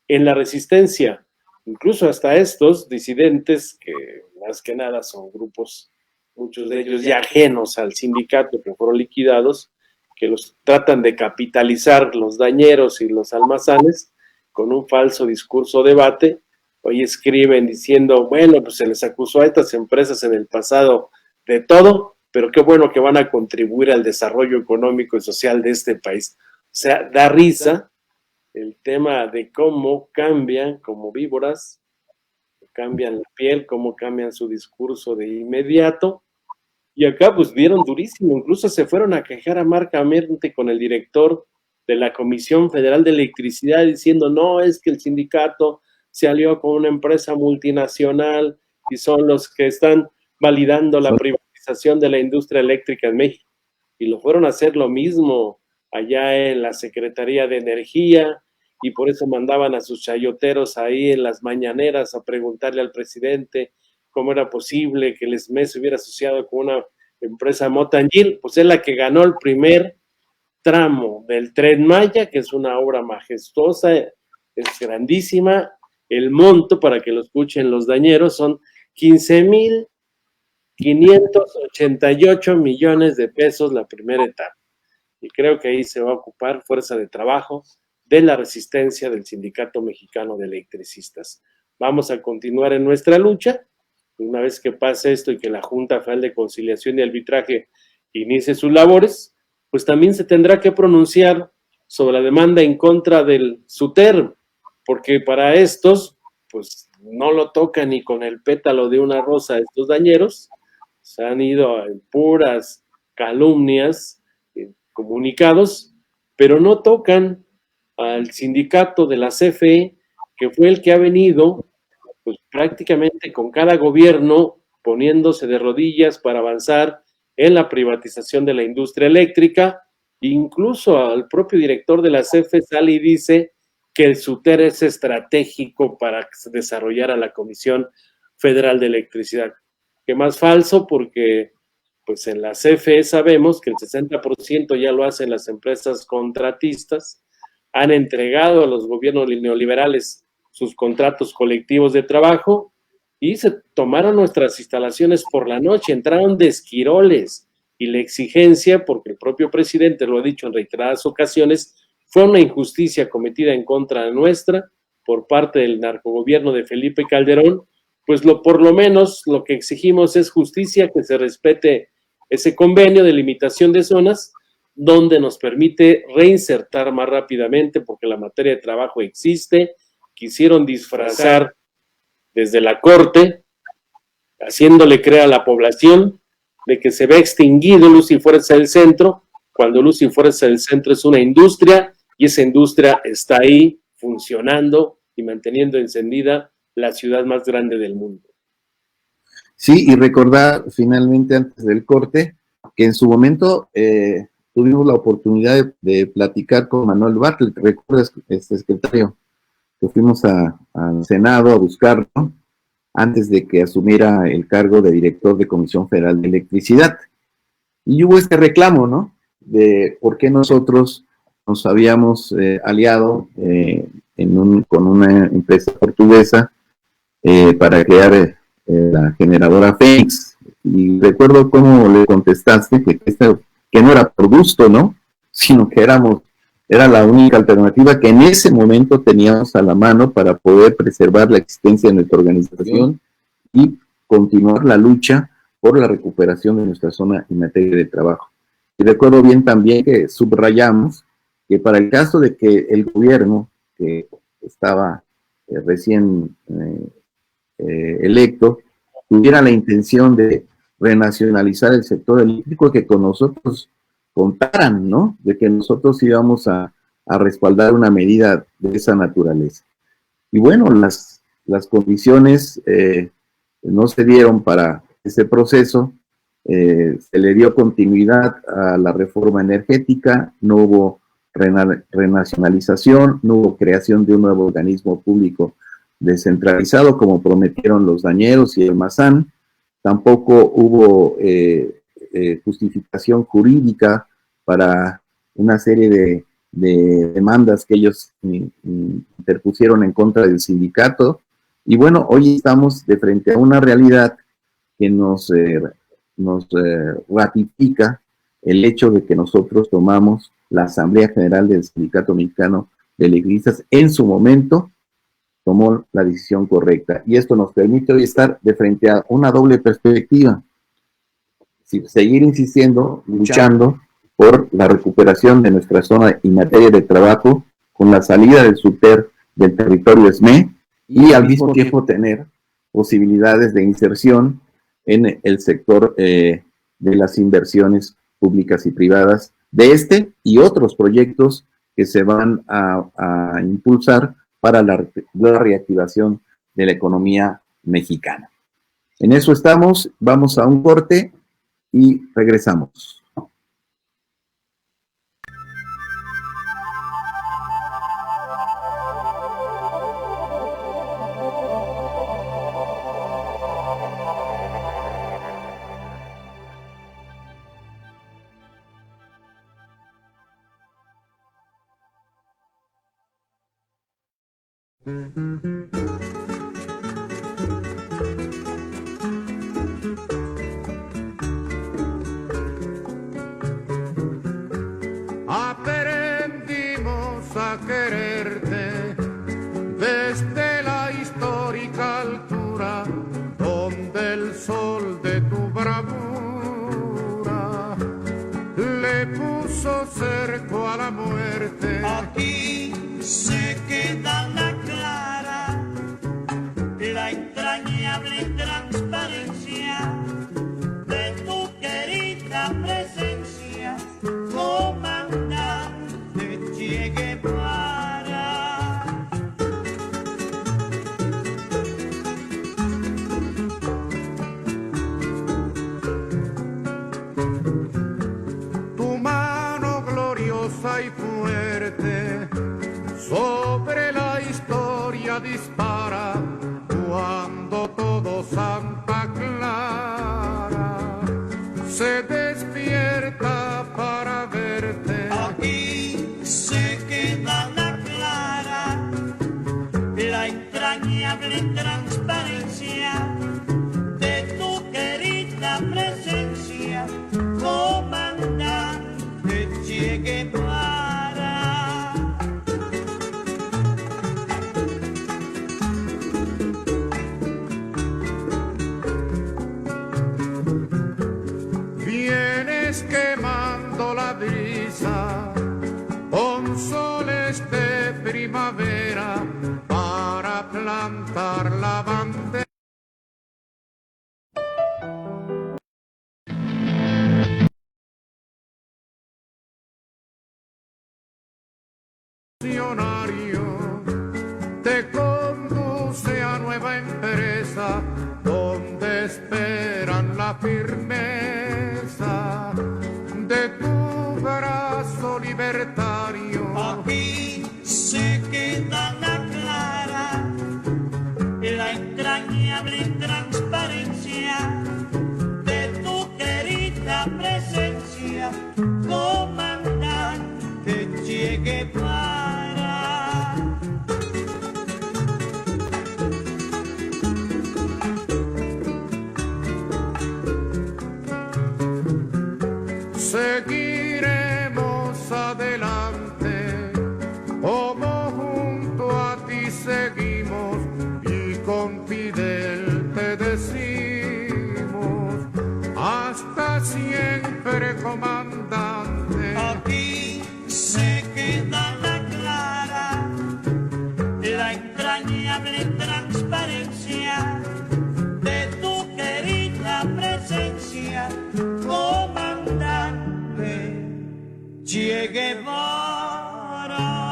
en la resistencia, incluso hasta estos disidentes, que más que nada son grupos, muchos de ellos ya ajenos al sindicato, que fueron liquidados, que los tratan de capitalizar los dañeros y los almazanes con un falso discurso debate. Hoy escriben diciendo, bueno, pues se les acusó a estas empresas en el pasado de todo, pero qué bueno que van a contribuir al desarrollo económico y social de este país. O sea, da risa el tema de cómo cambian como víboras, cambian la piel, cómo cambian su discurso de inmediato. Y acá pues dieron durísimo, incluso se fueron a quejar amargamente con el director de la Comisión Federal de Electricidad diciendo, no, es que el sindicato se alió con una empresa multinacional y son los que están validando la privatización de la industria eléctrica en México. Y lo fueron a hacer lo mismo allá en la Secretaría de Energía, y por eso mandaban a sus chayoteros ahí en las mañaneras a preguntarle al presidente cómo era posible que el SME se hubiera asociado con una empresa Motangil. Pues es la que ganó el primer tramo del Tren Maya, que es una obra majestuosa, es grandísima. El monto, para que lo escuchen los dañeros, son 15,588 millones de pesos la primera etapa. Y creo que ahí se va a ocupar fuerza de trabajo de la resistencia del Sindicato Mexicano de Electricistas. Vamos a continuar en nuestra lucha. Una vez que pase esto y que la Junta Federal de Conciliación y Arbitraje inicie sus labores, pues también se tendrá que pronunciar sobre la demanda en contra del SUTER, porque para estos, pues no lo tocan ni con el pétalo de una rosa estos dañeros. Se han ido en puras calumnias, comunicados, pero no tocan al sindicato de la CFE, que fue el que ha venido pues prácticamente con cada gobierno poniéndose de rodillas para avanzar en la privatización de la industria eléctrica. Incluso al propio director de la CFE sale y dice que el SUTER es estratégico para que se desarrollara la Comisión Federal de Electricidad. Que más falso, porque pues en la CFE sabemos que el 60% ya lo hacen las empresas contratistas, han entregado a los gobiernos neoliberales sus contratos colectivos de trabajo y se tomaron nuestras instalaciones por la noche, entraron de esquiroles, y la exigencia, porque el propio presidente lo ha dicho en reiteradas ocasiones, fue una injusticia cometida en contra nuestra por parte del narcogobierno de Felipe Calderón. Pues por lo menos lo que exigimos es justicia, que se respete ese convenio de limitación de zonas, donde nos permite reinsertar más rápidamente, porque la materia de trabajo existe. Quisieron disfrazar desde la Corte, haciéndole creer a la población de que se ve extinguido Luz y Fuerza del Centro, cuando Luz y Fuerza del Centro es una industria, y esa industria está ahí funcionando y manteniendo encendida la ciudad más grande del mundo. Sí, y recordar finalmente antes del corte que en su momento tuvimos la oportunidad de platicar con Manuel Bartlett. ¿Recuerdas, secretario? Que fuimos al Senado a buscarlo antes de que asumiera el cargo de director de Comisión Federal de Electricidad. Y hubo este reclamo, ¿no? De por qué nosotros nos habíamos aliado con una empresa portuguesa para crear la generadora Fénix. Y recuerdo cómo le contestaste que no era por gusto, ¿no? Sino que era la única alternativa que en ese momento teníamos a la mano para poder preservar la existencia de nuestra organización y continuar la lucha por la recuperación de nuestra zona en materia de trabajo. Y recuerdo bien también que subrayamos que para el caso de que el gobierno que estaba recién electo tuviera la intención de renacionalizar el sector eléctrico, que con nosotros contaran, ¿no? De que nosotros íbamos a respaldar una medida de esa naturaleza. Y bueno, las condiciones no se dieron para ese proceso, se le dio continuidad a la reforma energética, no hubo renacionalización, no hubo creación de un nuevo organismo público descentralizado como prometieron los Dañeros y el Mazán, tampoco hubo justificación jurídica para una serie de demandas que ellos interpusieron en contra del sindicato. Y bueno, hoy estamos de frente a una realidad que nos ratifica el hecho de que nosotros tomamos la Asamblea General del Sindicato Mexicano de Electricistas en su momento tomó la decisión correcta. Y esto nos permite hoy estar de frente a una doble perspectiva. Seguir insistiendo, luchando por la recuperación de nuestra zona y materia de trabajo con la salida del SUTER del territorio SME y al mismo tiempo tener posibilidades de inserción en el sector de las inversiones públicas y privadas de este y otros proyectos que se van a impulsar para la reactivación de la economía mexicana. En eso estamos, vamos a un corte y regresamos. Aprendimos a quererte desde la histórica altura donde el sol de tu bravura le puso cerco a la muerte. Aquí se queda la clara, la entrañable transparencia de tu querida presencia, comandante Che Guevara. Tu mano gloriosa y fuerte sobre la historia dispara cuando todo Santa Clara se despierta para verte. Aquí se queda la clara, la entrañable transparencia de tu querida presencia, comandante Che Guevara. Vienes quemando la brisa con soles de primavera para plantar la bandera. Te conduce a nueva empresa donde esperan la firmeza de tu brazo libertario. Aquí se queda la clara, la entrañable transparencia de tu querida presencia, comandante Che Guevara. Seguiremos adelante, como junto a ti seguimos, y con Fidel te decimos, hasta siempre comandante. Che Guevara.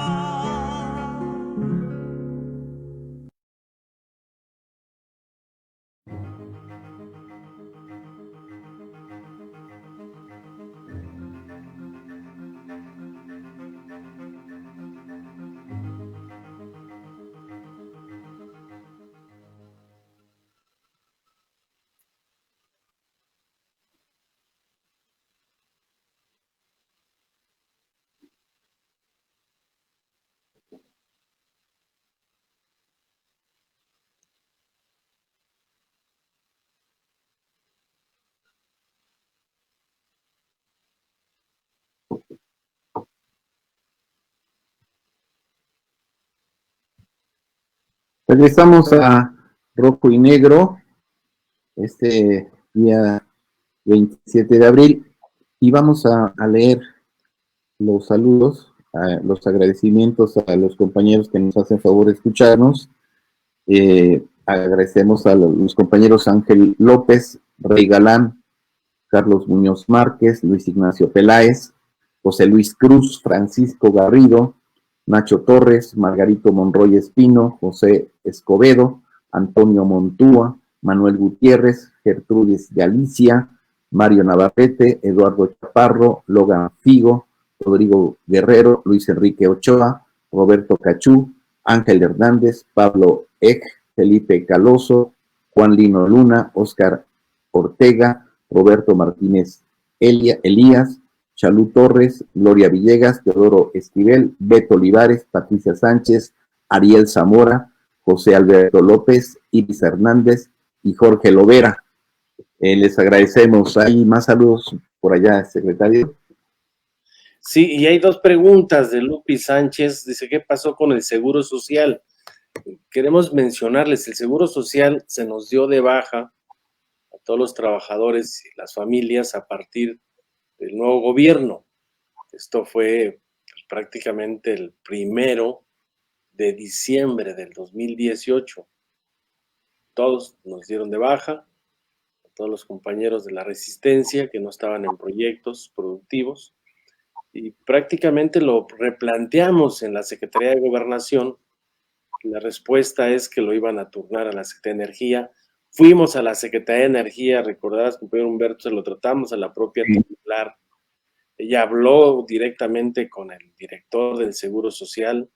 Regresamos a Rojo y Negro, este día 27 de abril, y vamos a leer los saludos, los agradecimientos a los compañeros que nos hacen favor de escucharnos. Agradecemos a los compañeros Ángel López, Rey Galán, Carlos Muñoz Márquez, Luis Ignacio Peláez, José Luis Cruz, Francisco Garrido, Nacho Torres, Margarito Monroy Espino, José Escobedo, Antonio Montúa, Manuel Gutiérrez, Gertrudis Galicia, Mario Navarrete, Eduardo Chaparro, Logan Figo, Rodrigo Guerrero, Luis Enrique Ochoa, Roberto Cachú, Ángel Hernández, Pablo Eck, Felipe Caloso, Juan Lino Luna, Óscar Ortega, Roberto Martínez Elías, Chalú Torres, Gloria Villegas, Teodoro Esquivel, Beto Olivares, Patricia Sánchez, Ariel Zamora, José Alberto López, Iris Hernández y Jorge Lovera. Les agradecemos. ¿Hay más saludos por allá, secretario? Sí, y hay dos preguntas de Lupi Sánchez. Dice, ¿qué pasó con el Seguro Social? Queremos mencionarles, el Seguro Social se nos dio de baja a todos los trabajadores y las familias a partir del nuevo gobierno. Esto fue prácticamente el 1 de diciembre del 2018. Todos nos dieron de baja, a todos los compañeros de la Resistencia que no estaban en proyectos productivos, y prácticamente lo replanteamos en la Secretaría de Gobernación. La respuesta es que lo iban a turnar a la Secretaría de Energía. Fuimos a la Secretaría de Energía, recordarás, compañero Humberto, se lo tratamos a la propia titular. Ella habló directamente con el director del Seguro Social.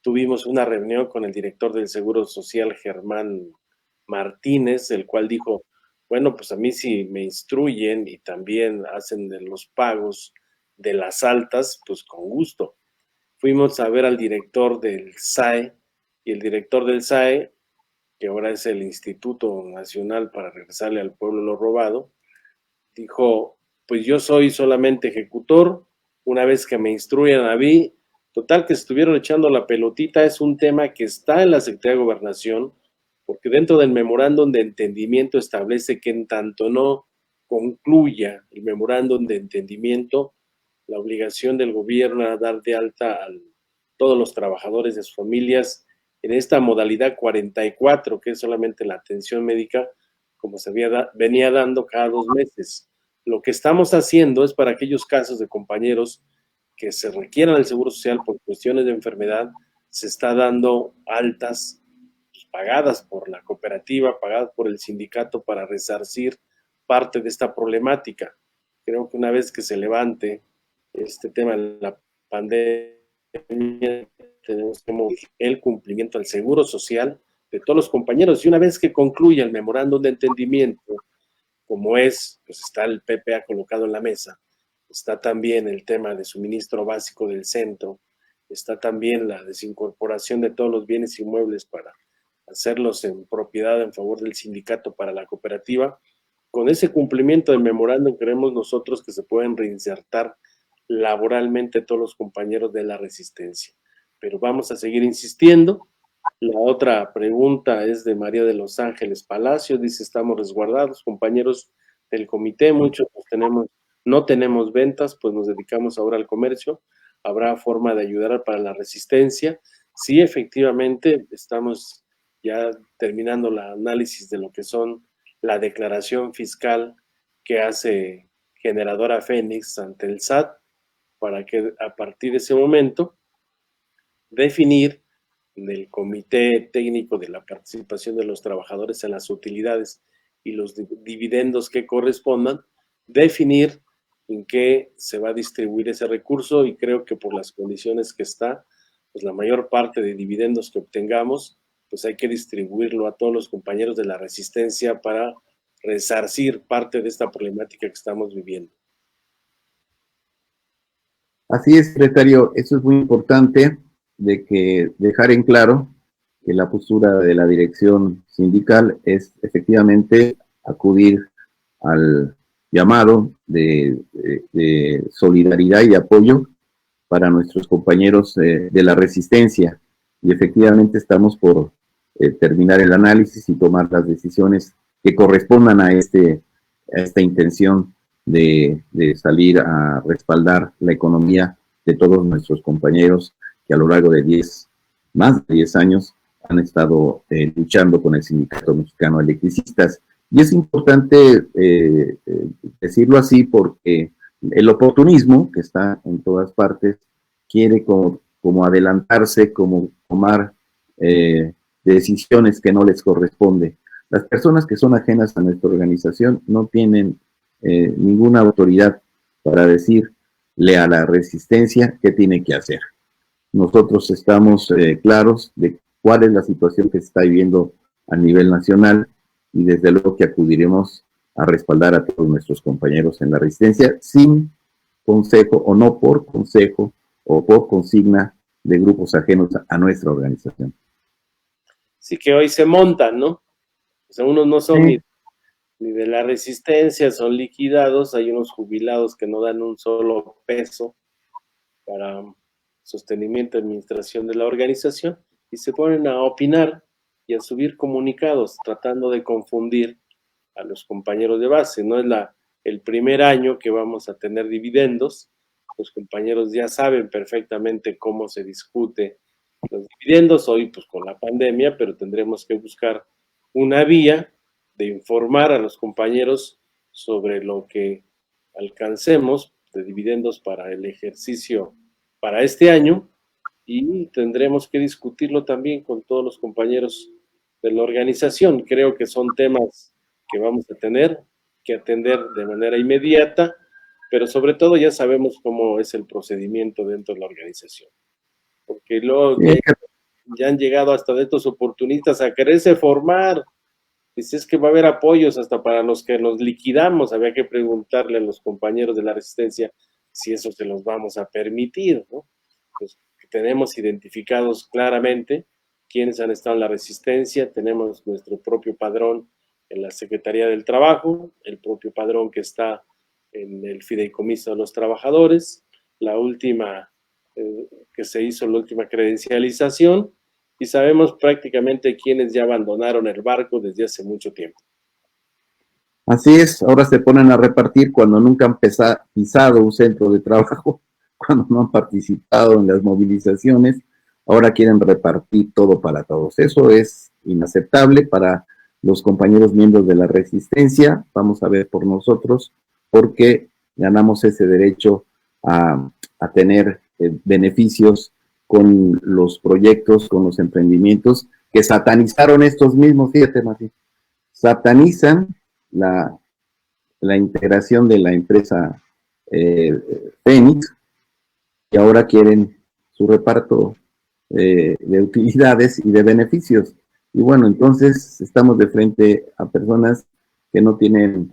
Tuvimos una reunión con el director del Seguro Social, Germán Martínez, el cual dijo, bueno, pues a mí si me instruyen y también hacen de los pagos de las altas, pues con gusto. Fuimos a ver al director del SAE, y el director del SAE, que ahora es el Instituto Nacional para Regresarle al Pueblo lo Robado, dijo, pues yo soy solamente ejecutor, una vez que me instruyan a mí, total que estuvieron echando la pelotita, es un tema que está en la Secretaría de Gobernación, porque dentro del memorándum de entendimiento establece que en tanto no concluya el memorándum de entendimiento, la obligación del gobierno a dar de alta a todos los trabajadores de sus familias en esta modalidad 44, que es solamente la atención médica, como se venía dando cada 2 meses. Lo que estamos haciendo es para aquellos casos de compañeros que se requieran el Seguro Social por cuestiones de enfermedad, se está dando altas pagadas por la cooperativa, pagadas por el sindicato para resarcir parte de esta problemática. Creo que una vez que se levante este tema de la pandemia, tenemos como el cumplimiento del Seguro Social de todos los compañeros, y una vez que concluya el memorándum de entendimiento, como es, pues está el PPA colocado en la mesa, está también el tema de suministro básico del centro, está también la desincorporación de todos los bienes inmuebles para hacerlos en propiedad en favor del sindicato para la cooperativa. Con ese cumplimiento del memorándum creemos nosotros que se pueden reinsertar laboralmente todos los compañeros de la Resistencia. Pero vamos a seguir insistiendo. La otra pregunta es de María de Los Ángeles Palacios, dice, estamos resguardados, compañeros del comité, muchos no tenemos ventas, pues nos dedicamos ahora al comercio, habrá forma de ayudar para la Resistencia. Sí, efectivamente, estamos ya terminando el análisis de lo que son la declaración fiscal que hace Generadora Fénix ante el SAT, para que a partir de ese momento definir del Comité Técnico de la Participación de los Trabajadores en las Utilidades y los dividendos que correspondan, definir en qué se va a distribuir ese recurso, y creo que por las condiciones que está, pues la mayor parte de dividendos que obtengamos, pues hay que distribuirlo a todos los compañeros de la Resistencia para resarcir parte de esta problemática que estamos viviendo. Así es, secretario, eso es muy importante, de que dejar en claro que la postura de la dirección sindical es efectivamente acudir al llamado de solidaridad y apoyo para nuestros compañeros de la Resistencia, y efectivamente estamos por terminar el análisis y tomar las decisiones que correspondan a esta intención de salir a respaldar la economía de todos nuestros compañeros que a lo largo de más de 10 años han estado luchando con el Sindicato Mexicano de Electricistas. Y es importante decirlo así porque el oportunismo, que está en todas partes, quiere como adelantarse, como tomar decisiones que no les corresponde. Las personas que son ajenas a nuestra organización no tienen ninguna autoridad para decirle a la Resistencia qué tiene que hacer. Nosotros estamos claros de cuál es la situación que se está viviendo a nivel nacional, y desde luego que acudiremos a respaldar a todos nuestros compañeros en la Resistencia sin consejo o no por consejo o por consigna de grupos ajenos a nuestra organización. Sí, que hoy se montan, ¿no? O sea, unos no son Sí. ni de la Resistencia, son liquidados, hay unos jubilados que no dan un solo peso para sostenimiento y administración de la organización, y se ponen a opinar y a subir comunicados tratando de confundir a los compañeros de base. No es el primer año que vamos a tener dividendos, los compañeros ya saben perfectamente cómo se discute los dividendos, hoy pues con la pandemia, pero tendremos que buscar una vía de informar a los compañeros sobre lo que alcancemos de dividendos para el ejercicio para este año, y tendremos que discutirlo también con todos los compañeros de la organización. Creo que son temas que vamos a tener que atender de manera inmediata, pero sobre todo ya sabemos cómo es el procedimiento dentro de la organización, porque luego ya han llegado hasta de estos oportunistas a quererse formar. Dice, es que va a haber apoyos hasta para los que nos liquidamos. Había que preguntarle a los compañeros de la Resistencia si eso se los vamos a permitir, ¿no? Pues tenemos identificados claramente quiénes han estado en la Resistencia, tenemos nuestro propio padrón en la Secretaría del Trabajo, el propio padrón que está en el Fideicomiso de los Trabajadores, la última que se hizo, la última credencialización, y sabemos prácticamente quiénes ya abandonaron el barco desde hace mucho tiempo. Así es, ahora se ponen a repartir cuando nunca han pisado un centro de trabajo, cuando no han participado en las movilizaciones, ahora quieren repartir todo para todos. Eso es inaceptable para los compañeros miembros de la Resistencia. Vamos a ver por nosotros, porque ganamos ese derecho a tener beneficios con los proyectos, con los emprendimientos que satanizaron estos mismos, fíjate, Martín, satanizan la integración de la empresa Fénix, y ahora quieren su reparto de utilidades y de beneficios. Y bueno, entonces estamos de frente a personas que no tienen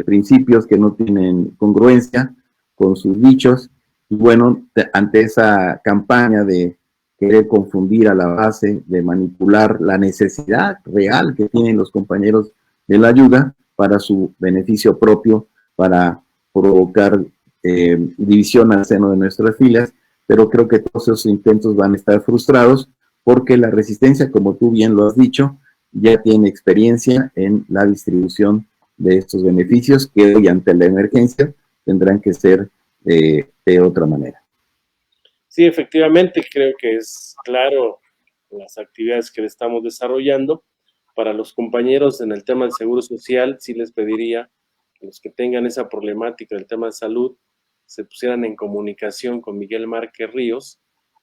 principios, que no tienen congruencia con sus dichos. Y bueno, ante esa campaña de querer confundir a la base, de manipular la necesidad real que tienen los compañeros de la ayuda para su beneficio propio, para provocar división al seno de nuestras filas, pero creo que todos esos intentos van a estar frustrados porque la Resistencia, como tú bien lo has dicho, ya tiene experiencia en la distribución de estos beneficios que hoy ante la emergencia tendrán que ser de otra manera. Sí, efectivamente, creo que es claro las actividades que estamos desarrollando. Para los compañeros en el tema del Seguro Social, sí les pediría a los que tengan esa problemática del tema de salud, se pusieran en comunicación con Miguel Márquez Ríos,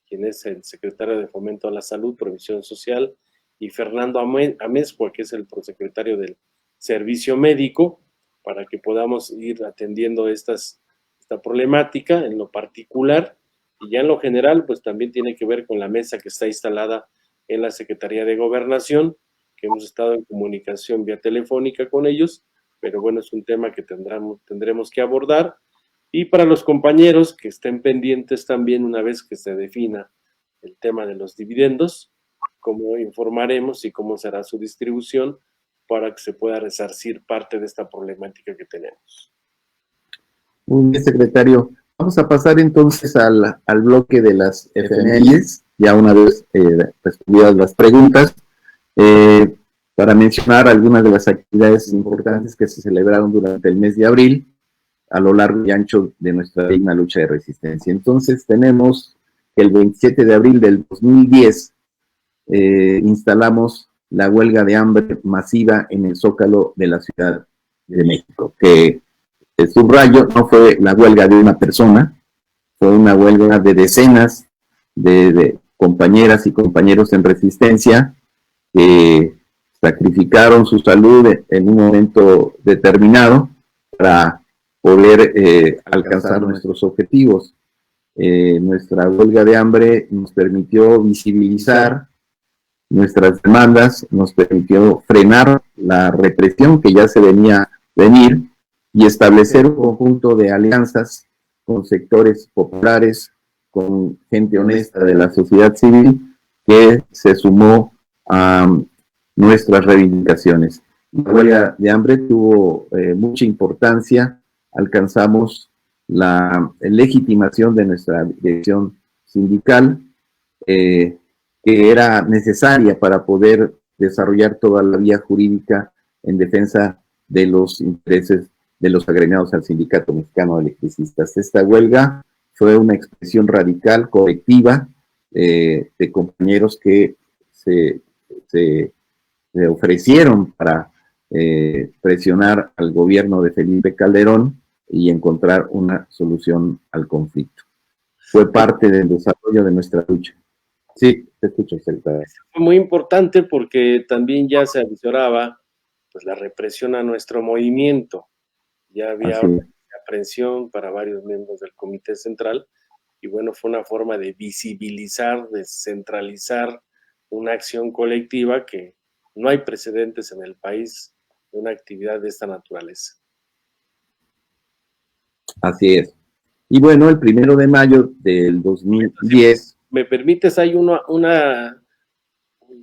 quien es el secretario de Fomento a la Salud, Provisión Social, y Fernando Amezcua, que es el prosecretario del Servicio Médico, para que podamos ir atendiendo esta problemática en lo particular, y ya en lo general, pues también tiene que ver con la mesa que está instalada en la Secretaría de Gobernación, que hemos estado en comunicación vía telefónica con ellos, pero bueno, es un tema que tendremos que abordar. Y para los compañeros que estén pendientes también, una vez que se defina el tema de los dividendos, cómo informaremos y cómo será su distribución para que se pueda resarcir parte de esta problemática que tenemos. Muy bien, secretario. Vamos a pasar entonces al bloque de las efemérides, ya una vez respondidas las preguntas, para mencionar algunas de las actividades importantes que se celebraron durante el mes de abril a lo largo y ancho de nuestra digna lucha de resistencia. Entonces tenemos que el 27 de abril del 2010 instalamos la huelga de hambre masiva en el Zócalo de la Ciudad de México, que subrayo, no fue la huelga de una persona, fue una huelga de decenas de compañeras y compañeros en resistencia que sacrificaron su salud en un momento determinado para poder alcanzar nuestros objetivos. Nuestra huelga de hambre nos permitió visibilizar nuestras demandas, nos permitió frenar la represión que ya se venía venir y establecer un conjunto de alianzas con sectores populares, con gente honesta de la sociedad civil que se sumó a nuestras reivindicaciones. La huelga de hambre tuvo mucha importancia, alcanzamos la legitimación de nuestra dirección sindical, que era necesaria para poder desarrollar toda la vía jurídica en defensa de los intereses de los agremiados al Sindicato Mexicano de Electricistas. Esta huelga fue una expresión radical, colectiva, de compañeros que se ofrecieron para presionar al gobierno de Felipe Calderón y encontrar una solución al conflicto. Fue parte del desarrollo de nuestra lucha. Sí, te escucho, secretario. Fue muy importante porque también ya se avisoraba pues, la represión a nuestro movimiento. Ya había una aprehensión para varios miembros del Comité Central y bueno, fue una forma de visibilizar, de centralizar una acción colectiva que no hay precedentes en el país de una actividad de esta naturaleza. Así es. Y bueno, el 1 de mayo del 2010... ¿Me permites? Hay una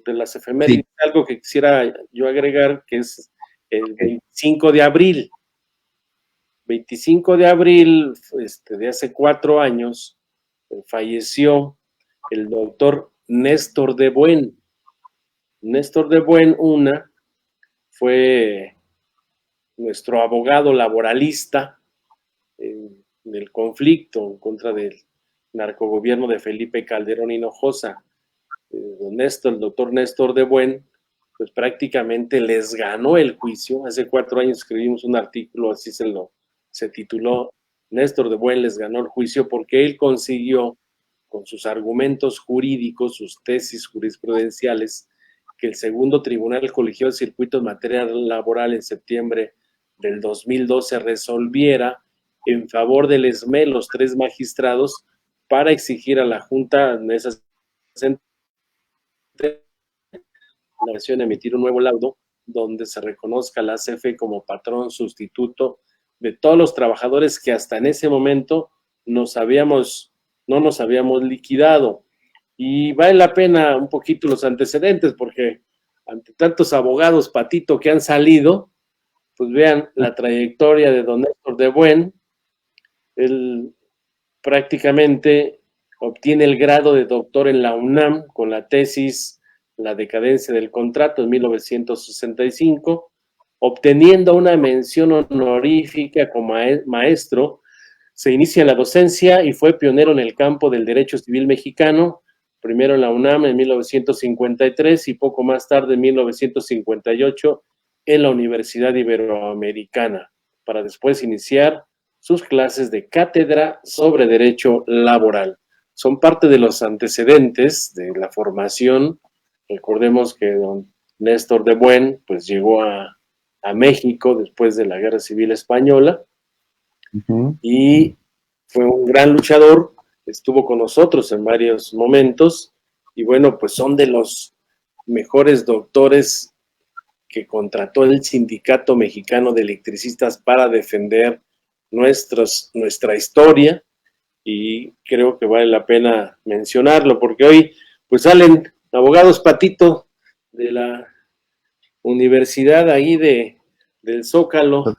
de las efemérides, sí, algo que quisiera yo agregar, que es el 25 de abril. 25 de abril de hace 4 años, falleció el doctor Néstor de Buen. Néstor de Buen fue nuestro abogado laboralista del conflicto en contra del narcogobierno de Felipe Calderón Hinojosa. El doctor Néstor de Buen, pues prácticamente les ganó el juicio. Hace 4 años escribimos un artículo, así se tituló, Néstor de Buen les ganó el juicio porque él consiguió, con sus argumentos jurídicos, sus tesis jurisprudenciales, que el segundo tribunal colegiado de circuito en materia laboral en septiembre del 2012 resolviera en favor del ESME, los 3 magistrados, para exigir a la Junta en esa emitir un nuevo laudo donde se reconozca a la CFE como patrón sustituto de todos los trabajadores que hasta en ese momento no nos habíamos liquidado. Y vale la pena un poquito los antecedentes, porque ante tantos abogados patito que han salido, pues vean la trayectoria de don Néstor de Buen. Él prácticamente obtiene el grado de doctor en la UNAM con la tesis La decadencia del contrato en 1965, obteniendo una mención honorífica como maestro. Se inicia en la docencia y fue pionero en el campo del derecho civil mexicano, primero en la UNAM en 1953 y poco más tarde, en 1958, en la Universidad Iberoamericana, para después iniciar sus clases de cátedra sobre derecho laboral. Son parte de los antecedentes de la formación. Recordemos que don Néstor de Buen pues llegó a México después de la Guerra Civil Española y fue un gran luchador, estuvo con nosotros en varios momentos y bueno, pues son de los mejores doctores que contrató el Sindicato Mexicano de Electricistas para defender nuestra historia, y creo que vale la pena mencionarlo porque hoy pues salen abogados Patito de la universidad ahí del Zócalo.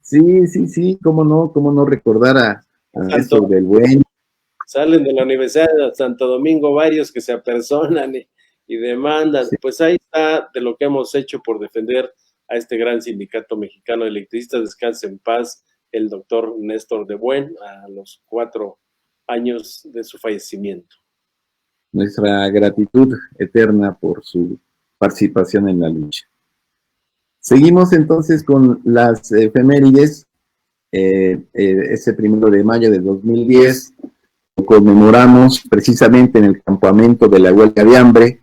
Sí, cómo no recordar a Néstor del Buen. Salen de la Universidad de Santo Domingo varios que se apersonan y demandan. Sí. Pues ahí está de lo que hemos hecho por defender a este gran Sindicato Mexicano de Electricistas. Descanse en paz el doctor Néstor de Buen a los 4 años de su fallecimiento. Nuestra gratitud eterna por su participación en la lucha. Seguimos entonces con las efemérides. Ese 1 de mayo de 2010 conmemoramos precisamente en el campamento de la huelga de hambre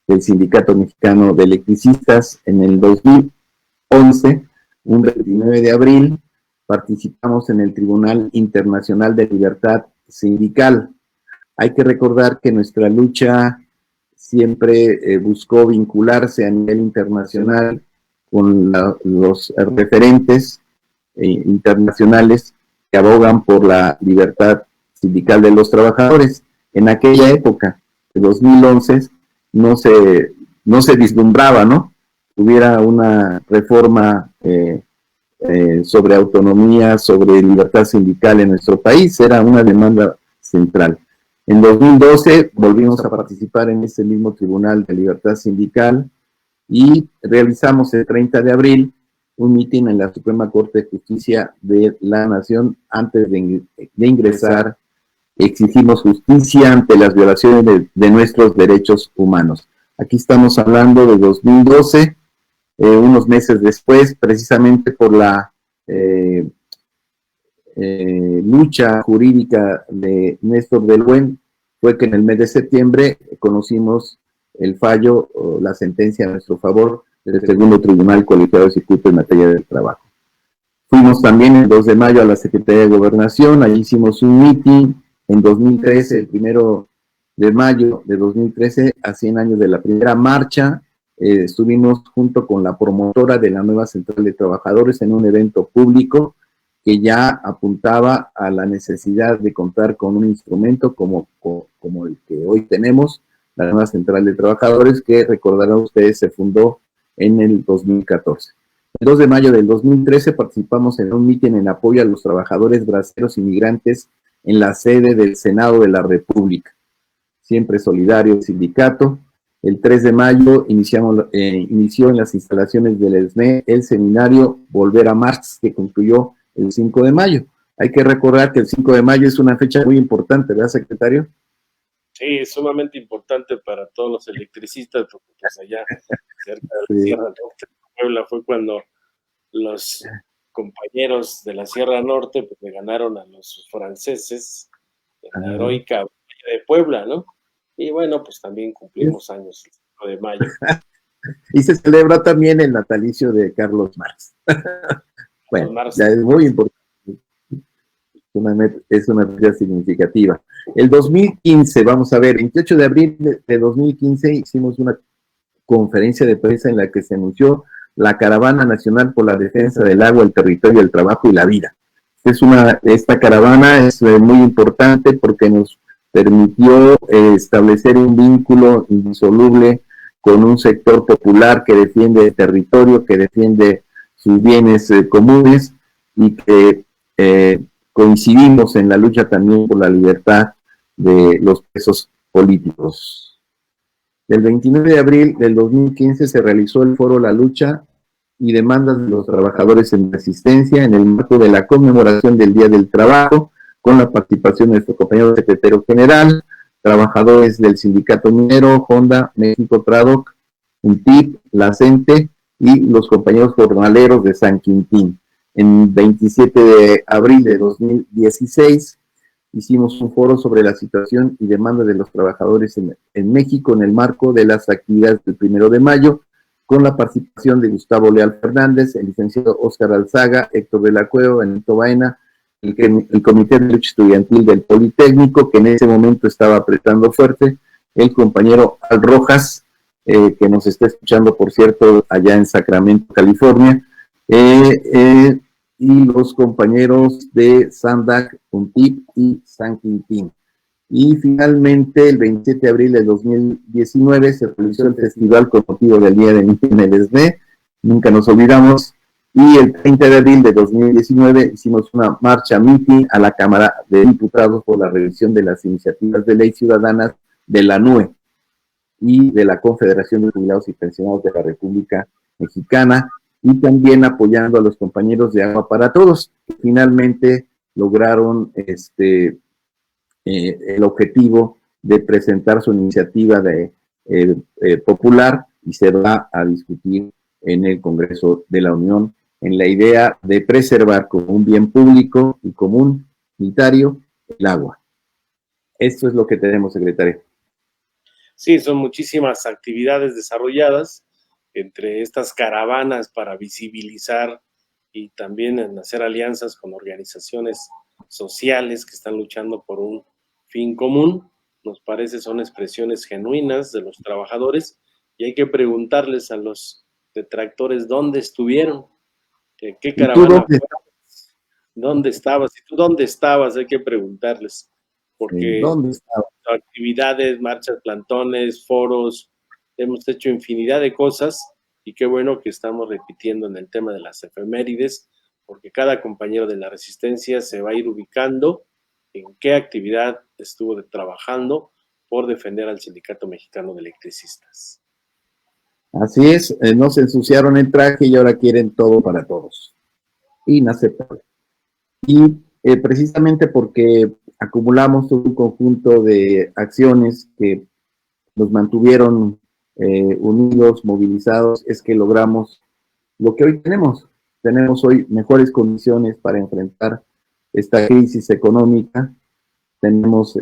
del Sindicato Mexicano de Electricistas en el 2011, un 29 de abril, participamos en el Tribunal Internacional de Libertad Sindical. Hay que recordar que nuestra lucha siempre buscó vincularse a nivel internacional con los referentes internacionales que abogan por la libertad sindical de los trabajadores. En aquella época, de 2011, no se vislumbraba, ¿no? Hubiera una reforma sobre autonomía, sobre libertad sindical en nuestro país, era una demanda central. En 2012 volvimos a participar en este mismo Tribunal de Libertad Sindical y realizamos el 30 de abril un mitin en la Suprema Corte de Justicia de la Nación. Antes de ingresar, exigimos justicia ante las violaciones de nuestros derechos humanos. Aquí estamos hablando de 2012, unos meses después, precisamente por la lucha jurídica de Néstor del Buen, fue que en el mes de septiembre conocimos el fallo o la sentencia a nuestro favor del segundo Tribunal Colegiado de Circuito en materia del trabajo. Fuimos también el 2 de mayo a la Secretaría de Gobernación, allí hicimos un meeting. En 2013, el 1 de mayo de 2013, a 100 años de la primera marcha, estuvimos junto con la promotora de la nueva Central de Trabajadores en un evento público que ya apuntaba a la necesidad de contar con un instrumento como el que hoy tenemos, la nueva Central de Trabajadores, que recordarán ustedes se fundó en el 2014. El 2 de mayo del 2013 participamos en un mitin en apoyo a los trabajadores braceros inmigrantes en la sede del Senado de la República. Siempre solidario el sindicato. El 3 de mayo inició en las instalaciones del ESME el seminario Volver a Marx, que concluyó el 5 de mayo. Hay que recordar que el 5 de mayo es una fecha muy importante, ¿verdad, secretario? Sí, es sumamente importante para todos los electricistas, porque pues allá cerca de la Sierra Norte de Puebla fue cuando los compañeros de la Sierra Norte pues, le ganaron a los franceses en la heroica batalla de Puebla, ¿no? Y bueno, pues también cumplimos años el 5 de mayo. Y se celebra también el natalicio de Carlos Marx. Bueno, ya es muy importante. Es una fecha significativa. El 2015, vamos a ver, 28 de abril de 2015 hicimos una conferencia de prensa en la que se anunció la Caravana Nacional por la Defensa del Agua, el Territorio, el Trabajo y la Vida. Esta caravana es muy importante porque nos permitió establecer un vínculo indisoluble con un sector popular que defiende el territorio, que defiende sus bienes comunes y que coincidimos en la lucha también por la libertad de los presos políticos. El 29 de abril del 2015 se realizó el foro La Lucha y Demandas de los Trabajadores en Resistencia en el marco de la conmemoración del Día del Trabajo, con la participación de nuestro compañero secretario general, trabajadores del Sindicato Minero, Honda, México, Tradoc, UNTIP, la CENTE y los compañeros jornaleros de San Quintín. En 27 de abril de 2016 hicimos un foro sobre la situación y demanda de los trabajadores en México en el marco de las actividades del 1 de mayo, con la participación de Gustavo Leal Fernández, el licenciado Óscar Alzaga, Héctor de la Cueva, Benito Baena, el Comité de Lucha Estudiantil del Politécnico, que en ese momento estaba apretando fuerte, el compañero Al Rojas, que nos está escuchando, por cierto, allá en Sacramento, California, y los compañeros de Sandac, Puntip y San Quintín. Y finalmente, el 27 de abril de 2019 se realizó el festival con motivo del Día de Niño en el ESNE, nunca nos olvidamos, y el 30 de abril de 2019 hicimos una marcha meeting a la Cámara de Diputados por la revisión de las iniciativas de ley ciudadanas de la NUE y de la Confederación de Jubilados y Pensionados de la República Mexicana, y también apoyando a los compañeros de Agua para Todos, que finalmente lograron el objetivo de presentar su iniciativa popular, y se va a discutir en el Congreso de la Unión en la idea de preservar como un bien público y comunitario el agua. Esto es lo que tenemos, secretario. Sí, son muchísimas actividades desarrolladas entre estas caravanas para visibilizar y también en hacer alianzas con organizaciones sociales que están luchando por un fin común. Nos parece son expresiones genuinas de los trabajadores, y hay que preguntarles a los detractores dónde estuvieron, qué caravana fue, dónde estabas, y tú dónde estabas, hay que preguntarles, porque ¿Dónde estaba? actividades, marchas, plantones, foros, hemos hecho infinidad de cosas, y qué bueno que estamos repitiendo en el tema de las efemérides, porque cada compañero de la Resistencia se va a ir ubicando en qué actividad estuvo trabajando por defender al Sindicato Mexicano de Electricistas. Así es, no se ensuciaron el traje y ahora quieren todo para todos. Inaceptable. Y precisamente porque acumulamos un conjunto de acciones que nos mantuvieron unidos, movilizados, es que logramos lo que hoy tenemos. Tenemos hoy mejores condiciones para enfrentar esta crisis económica. Tenemos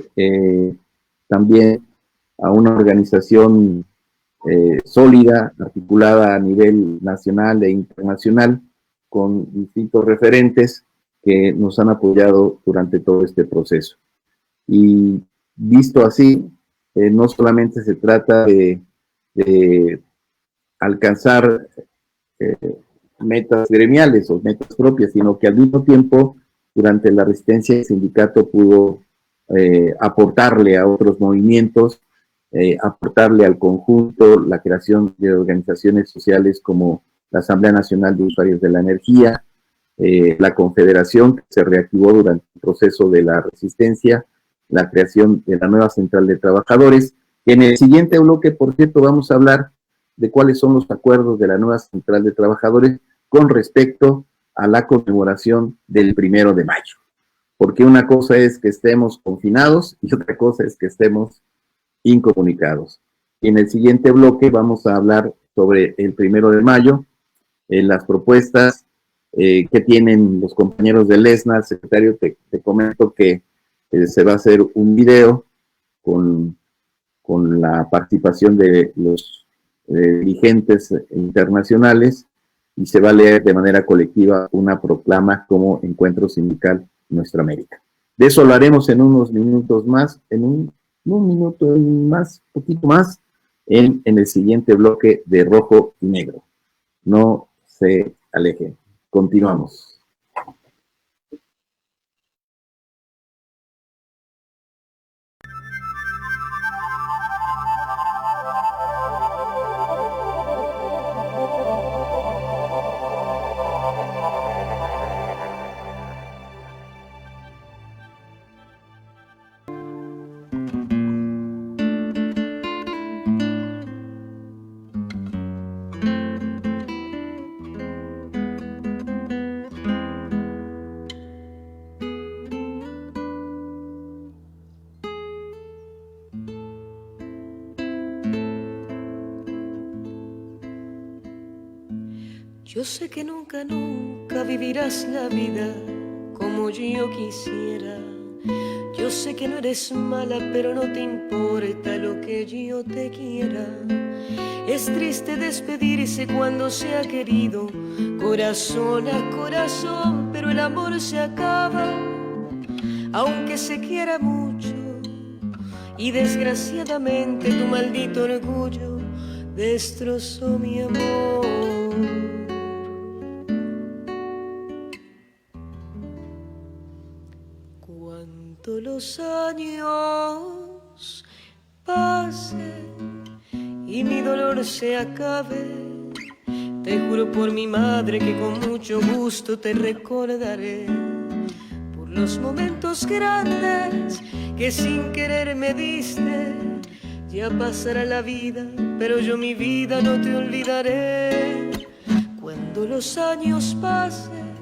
también a una organización sólida, articulada a nivel nacional e internacional, con distintos referentes que nos han apoyado durante todo este proceso. Y visto así, no solamente se trata de alcanzar metas gremiales o metas propias, sino que al mismo tiempo, durante la resistencia, el sindicato pudo aportarle a otros movimientos, aportarle al conjunto la creación de organizaciones sociales como la Asamblea Nacional de Usuarios de la Energía, la Confederación, que se reactivó durante el proceso de la resistencia, la creación de la nueva Central de Trabajadores. En el siguiente bloque, por cierto, vamos a hablar de cuáles son los acuerdos de la nueva Central de Trabajadores con respecto a la conmemoración del 1 de mayo. Porque una cosa es que estemos confinados y otra cosa es que estemos incomunicados. Y en el siguiente bloque vamos a hablar sobre el 1 de mayo, las propuestas que tienen los compañeros del ESNA. Secretario, te comento que se va a hacer un video con la participación de los dirigentes internacionales, y se va a leer de manera colectiva una proclama como Encuentro Sindical Nuestra América. De eso lo haremos en unos minutos más, en un minuto más, poquito más, en el siguiente bloque de Rojo y Negro. No se alejen. Continuamos. Yo sé que nunca, nunca vivirás la vida como yo quisiera. Yo sé que no eres mala, pero no te importa lo que yo te quiera. Es triste despedirse cuando se ha querido, corazón a corazón, pero el amor se acaba, aunque se quiera mucho. Y desgraciadamente tu maldito orgullo destrozó mi amor. Cuando los años pasen y mi dolor se acabe, te juro por mi madre que con mucho gusto te recordaré, por los momentos grandes que sin querer me diste. Ya pasará la vida, pero yo mi vida no te olvidaré. Cuando los años pasen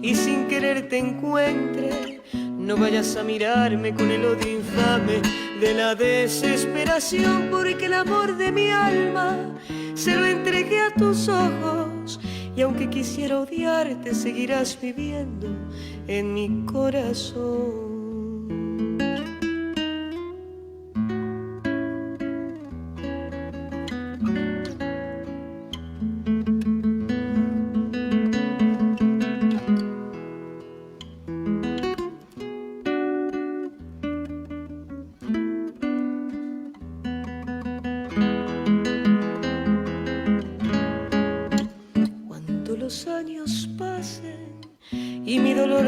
y sin querer te encuentre, no vayas a mirarme con el odio infame de la desesperación, porque el amor de mi alma se lo entregué a tus ojos, y aunque quisiera odiarte seguirás viviendo en mi corazón.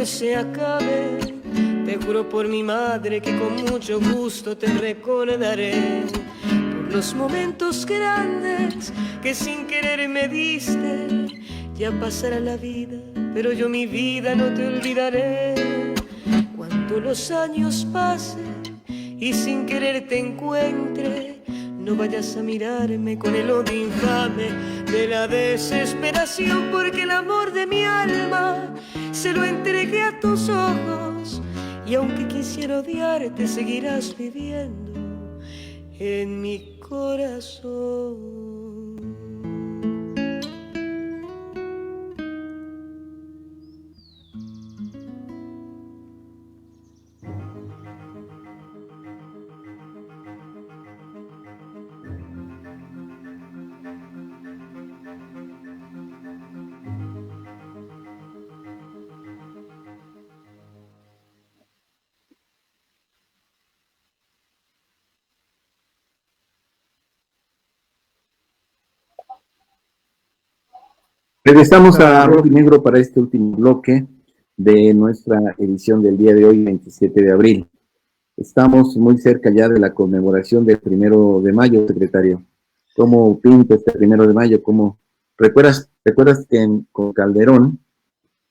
Se acabe, te juro por mi madre que con mucho gusto te recordaré, por los momentos grandes que sin querer me diste. Ya pasará la vida, pero yo mi vida no te olvidaré. Cuando los años pasen y sin querer te encuentre, no vayas a mirarme con el odio infame de la desesperación, porque el amor de mi alma se lo entregué a tus ojos, y aunque quisiera odiarte seguirás viviendo en mi corazón. Regresamos a Rojo y Negro para este último bloque de nuestra edición del día de hoy, 27 de abril. Estamos muy cerca ya de la conmemoración del 1 de mayo, secretario. ¿Cómo pinta este 1 de mayo? ¿Cómo? ¿Recuerdas que con Calderón,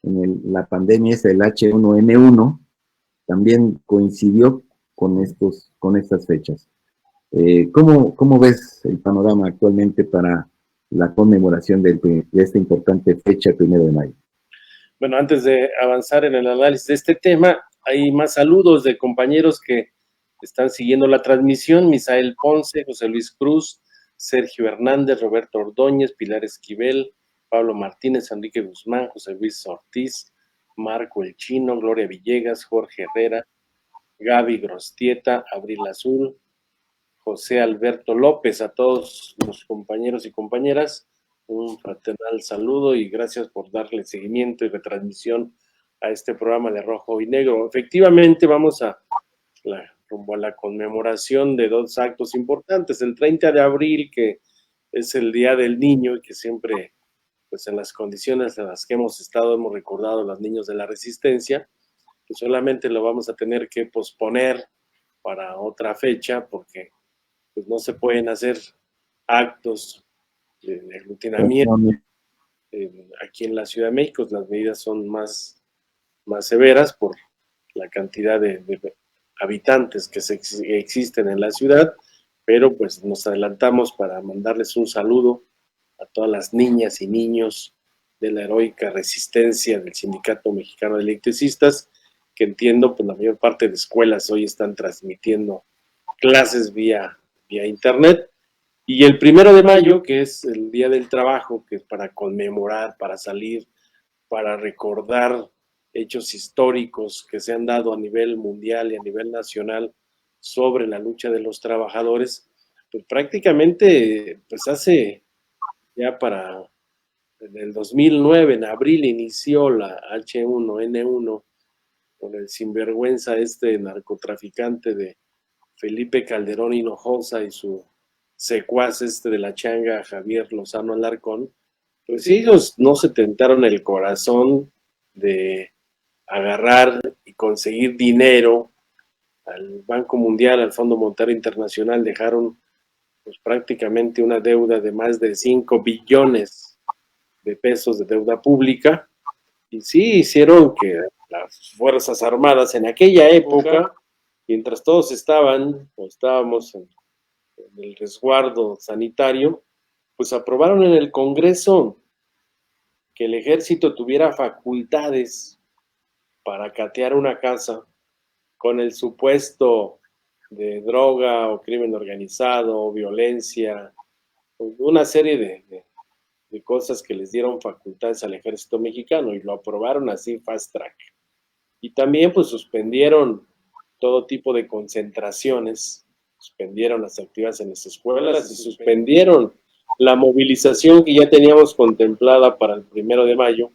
la pandemia es el H1N1, también coincidió con estas fechas? ¿Cómo ves el panorama actualmente para la conmemoración de esta importante fecha, 1 de mayo? Bueno, antes de avanzar en el análisis de este tema, hay más saludos de compañeros que están siguiendo la transmisión: Misael Ponce, José Luis Cruz, Sergio Hernández, Roberto Ordóñez, Pilar Esquivel, Pablo Martínez, Enrique Guzmán, José Luis Ortiz, Marco El Chino, Gloria Villegas, Jorge Herrera, Gaby Grostieta, Abril Azul, José Alberto López. A todos los compañeros y compañeras, un fraternal saludo y gracias por darle seguimiento y retransmisión a este programa de Rojo y Negro. Efectivamente, vamos rumbo a la conmemoración de dos actos importantes. El 30 de abril, que es el Día del Niño, y que siempre, pues en las condiciones en las que hemos estado, hemos recordado a los niños de la Resistencia, que solamente lo vamos a tener que posponer para otra fecha, porque pues no se pueden hacer actos de aglutinamiento aquí en la Ciudad de México. Las medidas son más severas por la cantidad de habitantes que existen en la ciudad, pero pues nos adelantamos para mandarles un saludo a todas las niñas y niños de la heroica resistencia del Sindicato Mexicano de Electricistas, que entiendo, pues la mayor parte de escuelas hoy están transmitiendo clases vía internet, Y el 1 de mayo, que es el Día del Trabajo, que es para conmemorar, para salir, para recordar hechos históricos que se han dado a nivel mundial y a nivel nacional sobre la lucha de los trabajadores, pues prácticamente, pues hace ya en el 2009, en abril, inició la H1N1 con el sinvergüenza narcotraficante de Felipe Calderón Hinojosa y su secuaz de la changa, Javier Lozano Alarcón. Pues ellos no se tentaron el corazón de agarrar y conseguir dinero al Banco Mundial, al Fondo Monetario Internacional, dejaron pues prácticamente una deuda de más de 5 billones de pesos de deuda pública, y sí hicieron que las Fuerzas Armadas en aquella época, mientras todos estábamos en el resguardo sanitario, pues aprobaron en el Congreso que el ejército tuviera facultades para catear una casa con el supuesto de droga o crimen organizado o violencia, una serie de cosas que les dieron facultades al ejército mexicano, y lo aprobaron así fast track. Y también pues suspendieron todo tipo de concentraciones, suspendieron las actividades en las escuelas y suspendieron la movilización que ya teníamos contemplada para el 1 de mayo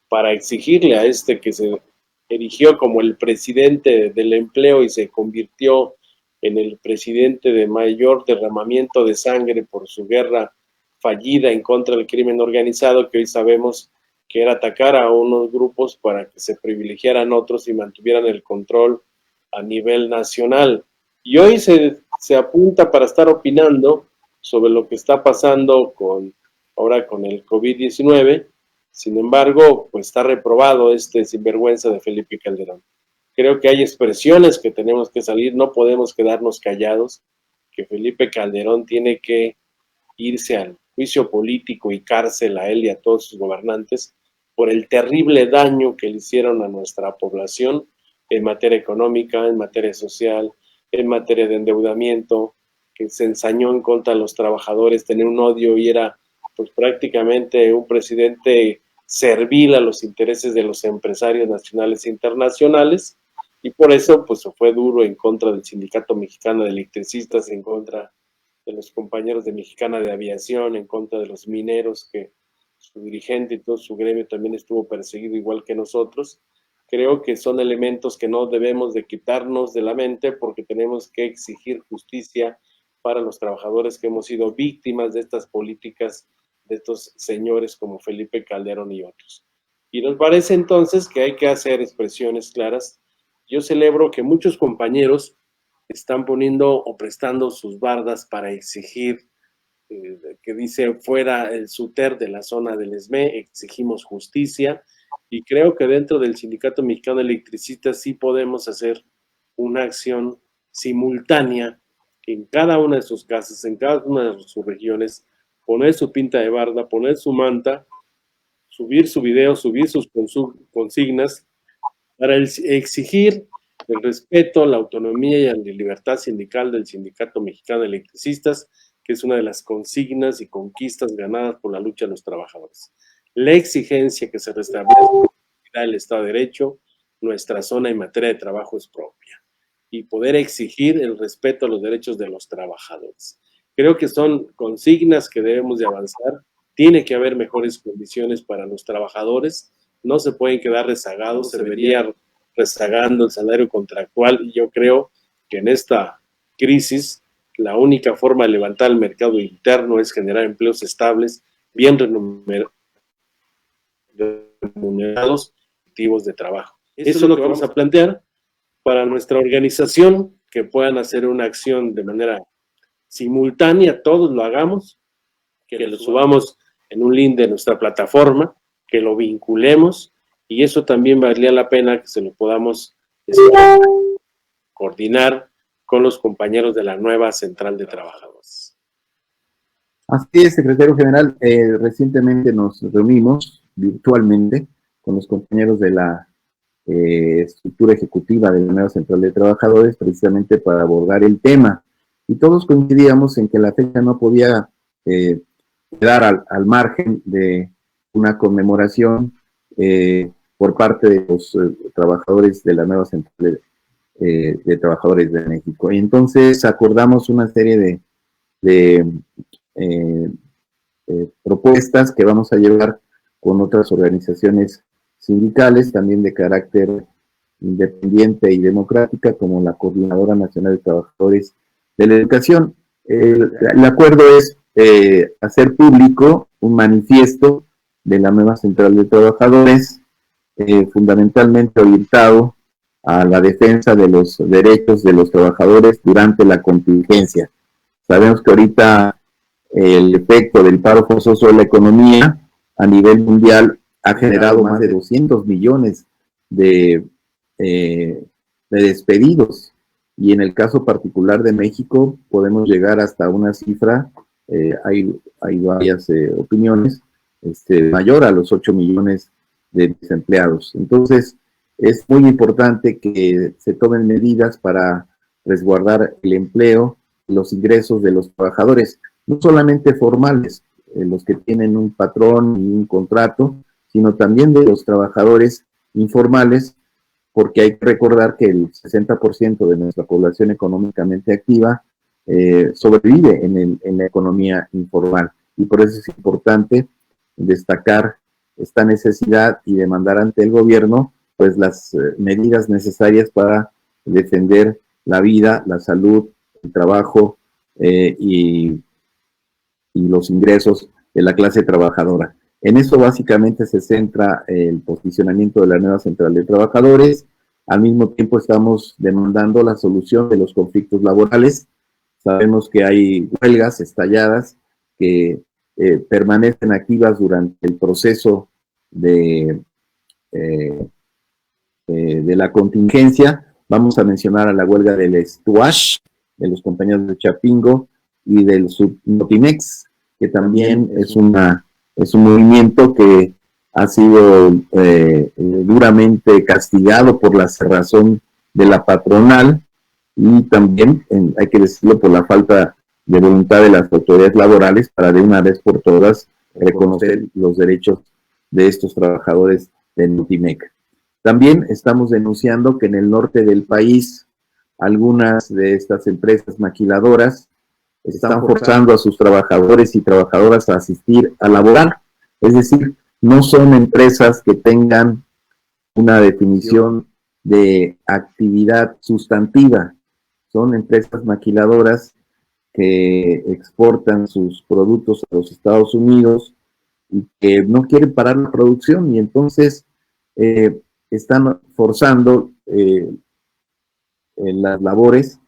para exigirle a que se erigió como el presidente del empleo y se convirtió en el presidente de mayor derramamiento de sangre por su guerra fallida en contra del crimen organizado, que hoy sabemos que era atacar a unos grupos para que se privilegiaran otros y mantuvieran el control a nivel nacional. Y hoy se apunta para estar opinando sobre lo que está pasando ahora con el COVID-19. Sin embargo, pues está reprobado sinvergüenza de Felipe Calderón. Creo que hay expresiones que tenemos que salir, no podemos quedarnos callados, que Felipe Calderón tiene que irse al juicio político y cárcel a él y a todos sus gobernantes por el terrible daño que le hicieron a nuestra población en materia económica, en materia social, en materia de endeudamiento, que se ensañó en contra de los trabajadores, tenía un odio y era pues prácticamente un presidente servil a los intereses de los empresarios nacionales e internacionales, y por eso pues fue duro en contra del Sindicato Mexicano de Electricistas, en contra de los compañeros de Mexicana de Aviación, en contra de los mineros, que su dirigente y todo su gremio también estuvo perseguido igual que nosotros. Creo que son elementos que no debemos de quitarnos de la mente, porque tenemos que exigir justicia para los trabajadores que hemos sido víctimas de estas políticas de estos señores como Felipe Calderón y otros. Y nos parece entonces que hay que hacer expresiones claras. Yo celebro que muchos compañeros están poniendo o prestando sus bardas para exigir que dice fuera el SUTER de la zona del ESME, exigimos justicia, y creo que dentro del Sindicato Mexicano de Electricistas sí podemos hacer una acción simultánea en cada una de sus casas, en cada una de sus regiones, poner su pinta de barda, poner su manta, subir su video, subir sus consignas para exigir el respeto, la autonomía y la libertad sindical del Sindicato Mexicano de Electricistas, que es una de las consignas y conquistas ganadas por la lucha de los trabajadores. La exigencia que se restablezca el Estado de Derecho, nuestra zona en materia de trabajo es propia, y poder exigir el respeto a los derechos de los trabajadores. Creo que son consignas que debemos de avanzar. Tiene que haber mejores condiciones para los trabajadores, no se pueden quedar rezagados, se debería rezagando el salario contractual, y yo creo que en esta crisis la única forma de levantar el mercado interno es generar empleos estables, bien remunerados, activos de trabajo. Eso es lo que vamos a plantear para nuestra organización, que puedan hacer una acción de manera simultánea, todos lo hagamos, que lo subamos en un link de nuestra plataforma, que lo vinculemos, y eso también valdría la pena que se lo podamos coordinar con los compañeros de la nueva Central de Trabajadores. Así es, secretario general. Recientemente nos reunimos virtualmente con los compañeros de la estructura ejecutiva de la nueva Central de Trabajadores, precisamente para abordar el tema y todos coincidíamos en que la fecha no podía quedar al margen de una conmemoración por parte de los trabajadores de la nueva central de trabajadores de México. Y entonces acordamos una serie de propuestas que vamos a llevar con otras organizaciones sindicales, también de carácter independiente y democrática, como la Coordinadora Nacional de Trabajadores de la Educación. El acuerdo es hacer público un manifiesto de la nueva Central de Trabajadores, fundamentalmente orientado a la defensa de los derechos de los trabajadores durante la contingencia. Sabemos que ahorita el efecto del paro forzoso de la economía a nivel mundial ha generado más de 200 millones de despedidos, y en el caso particular de México podemos llegar hasta una cifra, hay varias opiniones, mayor a los 8 millones de desempleados. Entonces es muy importante que se tomen medidas para resguardar el empleo, los ingresos de los trabajadores, no solamente formales, los que tienen un patrón y un contrato, sino también de los trabajadores informales, porque hay que recordar que el 60% de nuestra población económicamente activa sobrevive en la economía informal, y por eso es importante destacar esta necesidad y demandar ante el gobierno pues las medidas necesarias para defender la vida, la salud, el trabajo y los ingresos de la clase trabajadora. En eso básicamente se centra el posicionamiento de la nueva Central de Trabajadores. Al mismo tiempo estamos demandando la solución de los conflictos laborales. Sabemos que hay huelgas estalladas que permanecen activas durante el proceso de la contingencia. Vamos a mencionar a la huelga del Estuash, de los compañeros de Chapingo y del Subnotimex, que también es un movimiento que ha sido duramente castigado por la cerrazón de la patronal, y también, hay que decirlo, por la falta de voluntad de las autoridades laborales para de una vez por todas reconocer los derechos de estos trabajadores del Notimec. También estamos denunciando que en el norte del país algunas de estas empresas maquiladoras están forzando a sus trabajadores y trabajadoras a asistir a laborar. Es decir, no son empresas que tengan una definición de actividad sustantiva, son empresas maquiladoras que exportan sus productos a los Estados Unidos y que no quieren parar la producción, y entonces están forzando las labores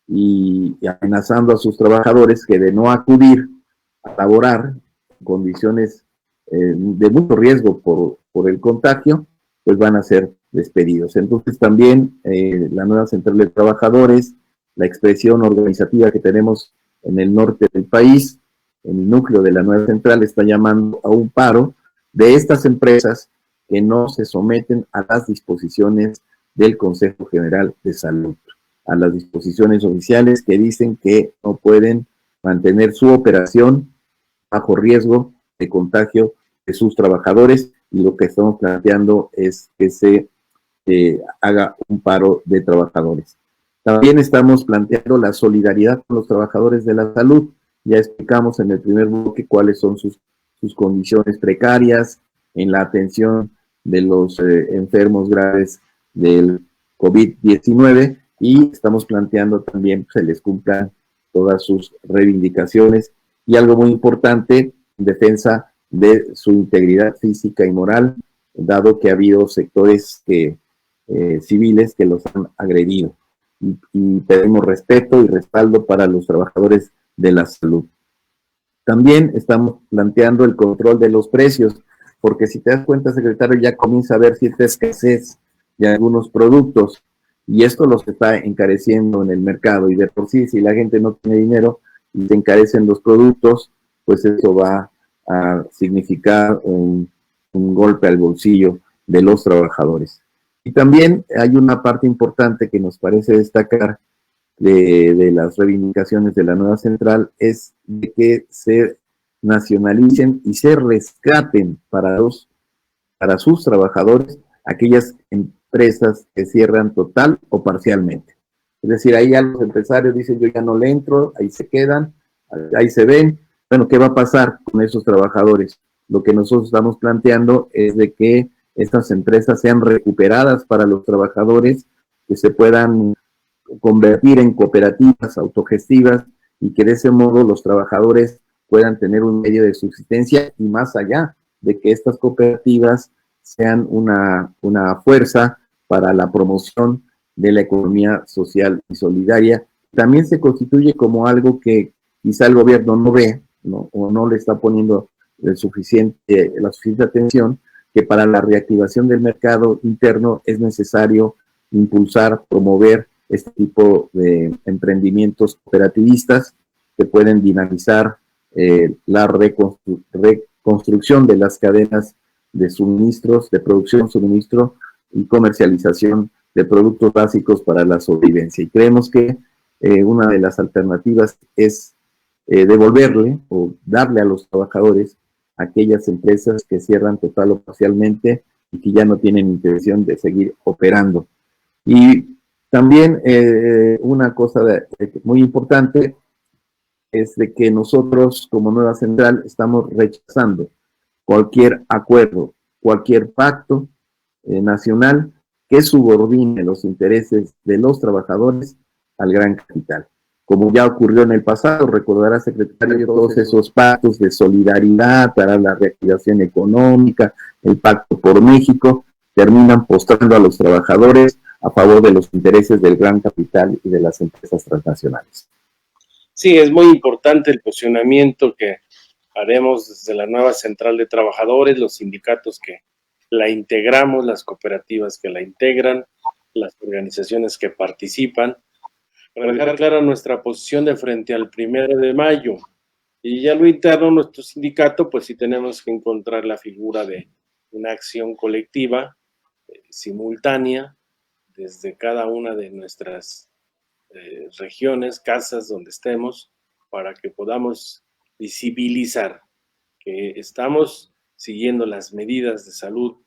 y amenazando a sus trabajadores que de no acudir a laborar en condiciones de mucho riesgo por el contagio, pues van a ser despedidos. Entonces también la nueva Central de Trabajadores, la expresión organizativa que tenemos en el norte del país, en el núcleo de la nueva central, está llamando a un paro de estas empresas que no se someten a las disposiciones del Consejo General de Salud, a las disposiciones oficiales que dicen que no pueden mantener su operación bajo riesgo de contagio de sus trabajadores, y lo que estamos planteando es que se haga un paro de trabajadores. También estamos planteando la solidaridad con los trabajadores de la salud. Ya explicamos en el primer bloque cuáles son sus condiciones precarias en la atención de los enfermos graves del COVID-19, y estamos planteando también que se les cumplan todas sus reivindicaciones, y algo muy importante, en defensa de su integridad física y moral, dado que ha habido sectores civiles que los han agredido. Y pedimos respeto y respaldo para los trabajadores de la salud. También estamos planteando el control de los precios, porque si te das cuenta, secretario, ya comienza a haber cierta escasez de algunos productos, y esto los está encareciendo en el mercado, y de por sí, si la gente no tiene dinero y se encarecen los productos, pues eso va a significar un golpe al bolsillo de los trabajadores. Y también hay una parte importante que nos parece destacar, de las reivindicaciones de la nueva central es de que se nacionalicen y se rescaten para sus trabajadores aquellas empresas que cierran total o parcialmente. Es decir, ahí ya los empresarios dicen, yo ya no le entro, ahí se quedan, ahí se ven. Bueno, ¿qué va a pasar con esos trabajadores? Lo que nosotros estamos planteando es de que estas empresas sean recuperadas para los trabajadores, que se puedan convertir en cooperativas autogestivas y que de ese modo los trabajadores puedan tener un medio de subsistencia y más allá de que estas cooperativas sean una fuerza para la promoción de la economía social y solidaria. También se constituye como algo que quizá el gobierno no ve, ¿no? O no le está poniendo la suficiente atención, que para la reactivación del mercado interno es necesario impulsar, promover este tipo de emprendimientos cooperativistas que pueden dinamizar la reconstrucción de las cadenas de suministros, de producción, suministro y comercialización de productos básicos para la sobrevivencia. Y creemos que una de las alternativas es devolverle o darle a los trabajadores aquellas empresas que cierran total o parcialmente y que ya no tienen intención de seguir operando. Y también una cosa muy importante es de que nosotros como Nueva Central estamos rechazando cualquier acuerdo, cualquier pacto nacional que subordine los intereses de los trabajadores al gran capital. Como ya ocurrió en el pasado, recordará, secretario, todos esos pactos de solidaridad para la reactivación económica, el Pacto por México, terminan postrando a los trabajadores a favor de los intereses del gran capital y de las empresas transnacionales. Sí, es muy importante el posicionamiento que haremos desde la nueva central de trabajadores, los sindicatos que la integramos, las cooperativas que la integran, las organizaciones que participan, para dejar clara nuestra posición de frente al 1 de mayo. Y ya lo interno, nuestro sindicato, pues sí tenemos que encontrar la figura de una acción colectiva, simultánea, desde cada una de nuestras regiones, casas donde estemos, para que podamos visibilizar que estamos siguiendo las medidas de salud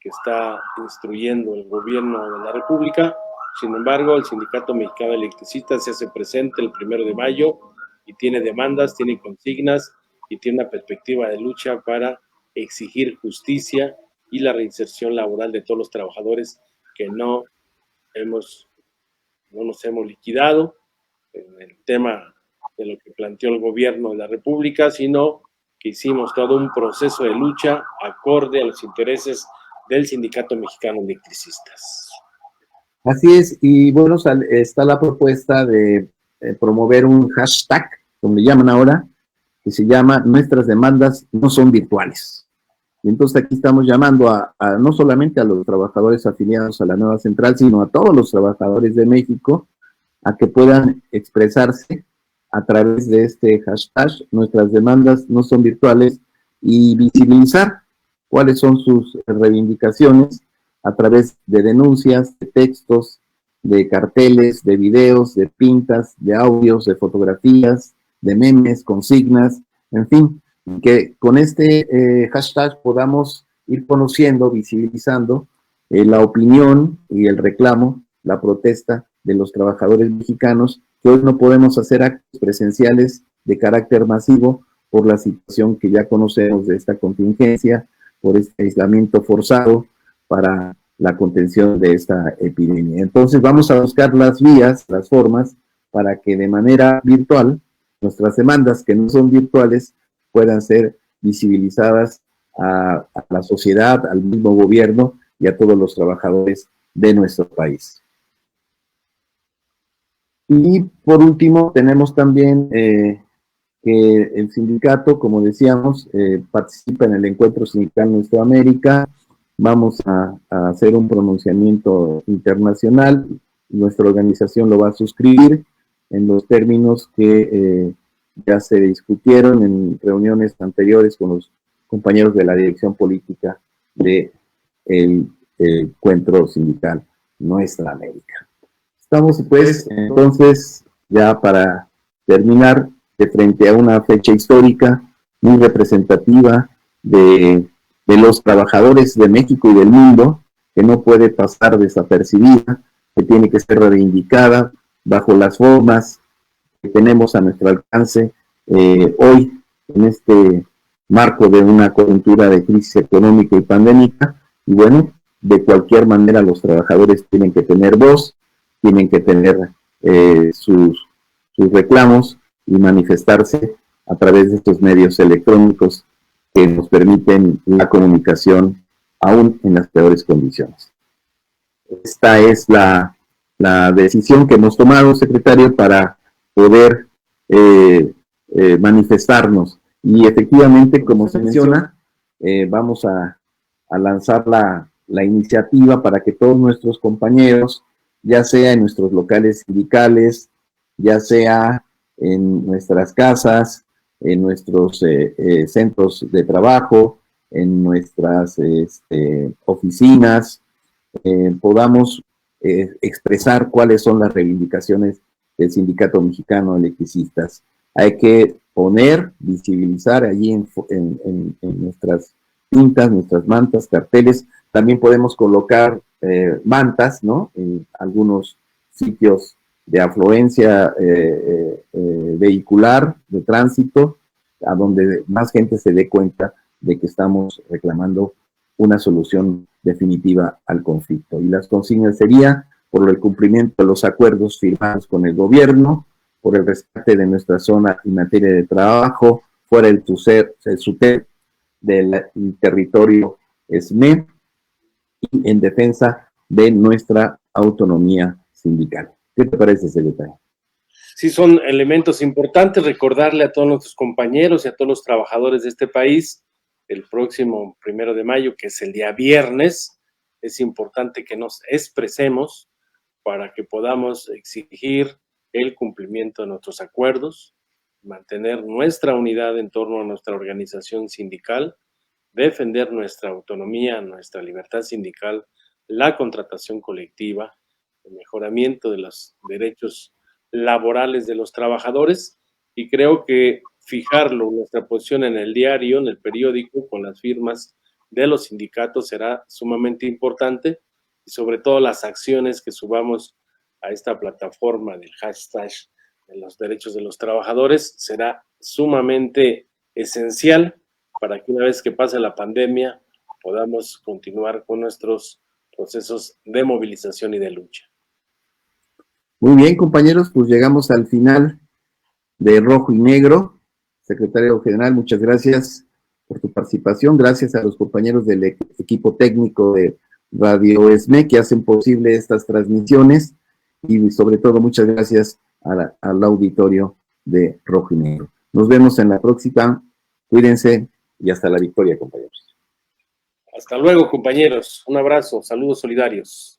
que está instruyendo el gobierno de la República. Sin embargo, el Sindicato Mexicano de Electricistas se hace presente el 1 de mayo y tiene demandas, tiene consignas y tiene una perspectiva de lucha para exigir justicia y la reinserción laboral de todos los trabajadores que no nos hemos liquidado en el tema de lo que planteó el gobierno de la República, sino que hicimos todo un proceso de lucha acorde a los intereses del Sindicato Mexicano de Electricistas. Así es, y bueno, está la propuesta de promover un hashtag, como le llaman ahora, que se llama Nuestras demandas no son virtuales. Y entonces aquí estamos llamando a no solamente a los trabajadores afiliados a la nueva central, sino a todos los trabajadores de México a que puedan expresarse a través de este hashtag, Nuestras demandas no son virtuales, y visibilizar cuáles son sus reivindicaciones a través de denuncias, de textos, de carteles, de videos, de pintas, de audios, de fotografías, de memes, consignas, en fin, que con este hashtag podamos ir conociendo, visibilizando la opinión y el reclamo, la protesta de los trabajadores mexicanos, que hoy no podemos hacer actos presenciales de carácter masivo por la situación que ya conocemos de esta contingencia, por este aislamiento forzado para la contención de esta epidemia. Entonces vamos a buscar las vías, las formas, para que de manera virtual nuestras demandas que no son virtuales puedan ser visibilizadas a la sociedad, al mismo gobierno y a todos los trabajadores de nuestro país. Y por último tenemos también que el sindicato, como decíamos, participa en el Encuentro Sindical Nuestroamérica. Vamos a hacer un pronunciamiento internacional. Nuestra organización lo va a suscribir en los términos que ya se discutieron en reuniones anteriores con los compañeros de la dirección política del Encuentro Sindical Nuestra América. Estamos pues entonces ya para terminar de frente a una fecha histórica muy representativa de los trabajadores de México y del mundo, que no puede pasar desapercibida, que tiene que ser reivindicada bajo las formas que tenemos a nuestro alcance hoy en este marco de una coyuntura de crisis económica y pandémica. Y bueno, de cualquier manera los trabajadores tienen que tener voz, tienen que tener sus reclamos y manifestarse a través de estos medios electrónicos que nos permiten la comunicación aún en las peores condiciones. Esta es la decisión que hemos tomado, secretario, para poder manifestarnos. Y efectivamente, como se menciona, vamos a lanzar la iniciativa para que todos nuestros compañeros, ya sea en nuestros locales sindicales, ya sea en nuestras casas, en nuestros centros de trabajo, en nuestras oficinas, podamos expresar cuáles son las reivindicaciones del Sindicato Mexicano de Electricistas. Hay que poner, visibilizar allí en nuestras pintas, nuestras mantas, carteles. También podemos colocar mantas, ¿no? En algunos sitios de afluencia vehicular, de tránsito, a donde más gente se dé cuenta de que estamos reclamando una solución definitiva al conflicto. Y las consignas serían por el cumplimiento de los acuerdos firmados con el gobierno, por el rescate de nuestra zona en materia de trabajo, fuera el SUTEP del territorio SME, y en defensa de nuestra autonomía sindical. ¿Qué te parece, secretario? Sí, son elementos importantes. Recordarle a todos nuestros compañeros y a todos los trabajadores de este país, el próximo 1 de mayo, que es el día viernes, es importante que nos expresemos para que podamos exigir el cumplimiento de nuestros acuerdos, mantener nuestra unidad en torno a nuestra organización sindical, defender nuestra autonomía, nuestra libertad sindical, la contratación colectiva, el mejoramiento de los derechos laborales de los trabajadores, y creo que fijarlo, nuestra posición en el diario, en el periódico, con las firmas de los sindicatos será sumamente importante, y sobre todo las acciones que subamos a esta plataforma del hashtag de los derechos de los trabajadores será sumamente esencial para que una vez que pase la pandemia podamos continuar con nuestros procesos de movilización y de lucha. Muy bien, compañeros, pues llegamos al final de Rojo y Negro. Secretario General, muchas gracias por tu participación. Gracias a los compañeros del equipo técnico de Radio ESME que hacen posible estas transmisiones, y sobre todo muchas gracias al auditorio de Rojo y Negro. Nos vemos en la próxima. Cuídense y hasta la victoria, compañeros. Hasta luego, compañeros. Un abrazo. Saludos solidarios.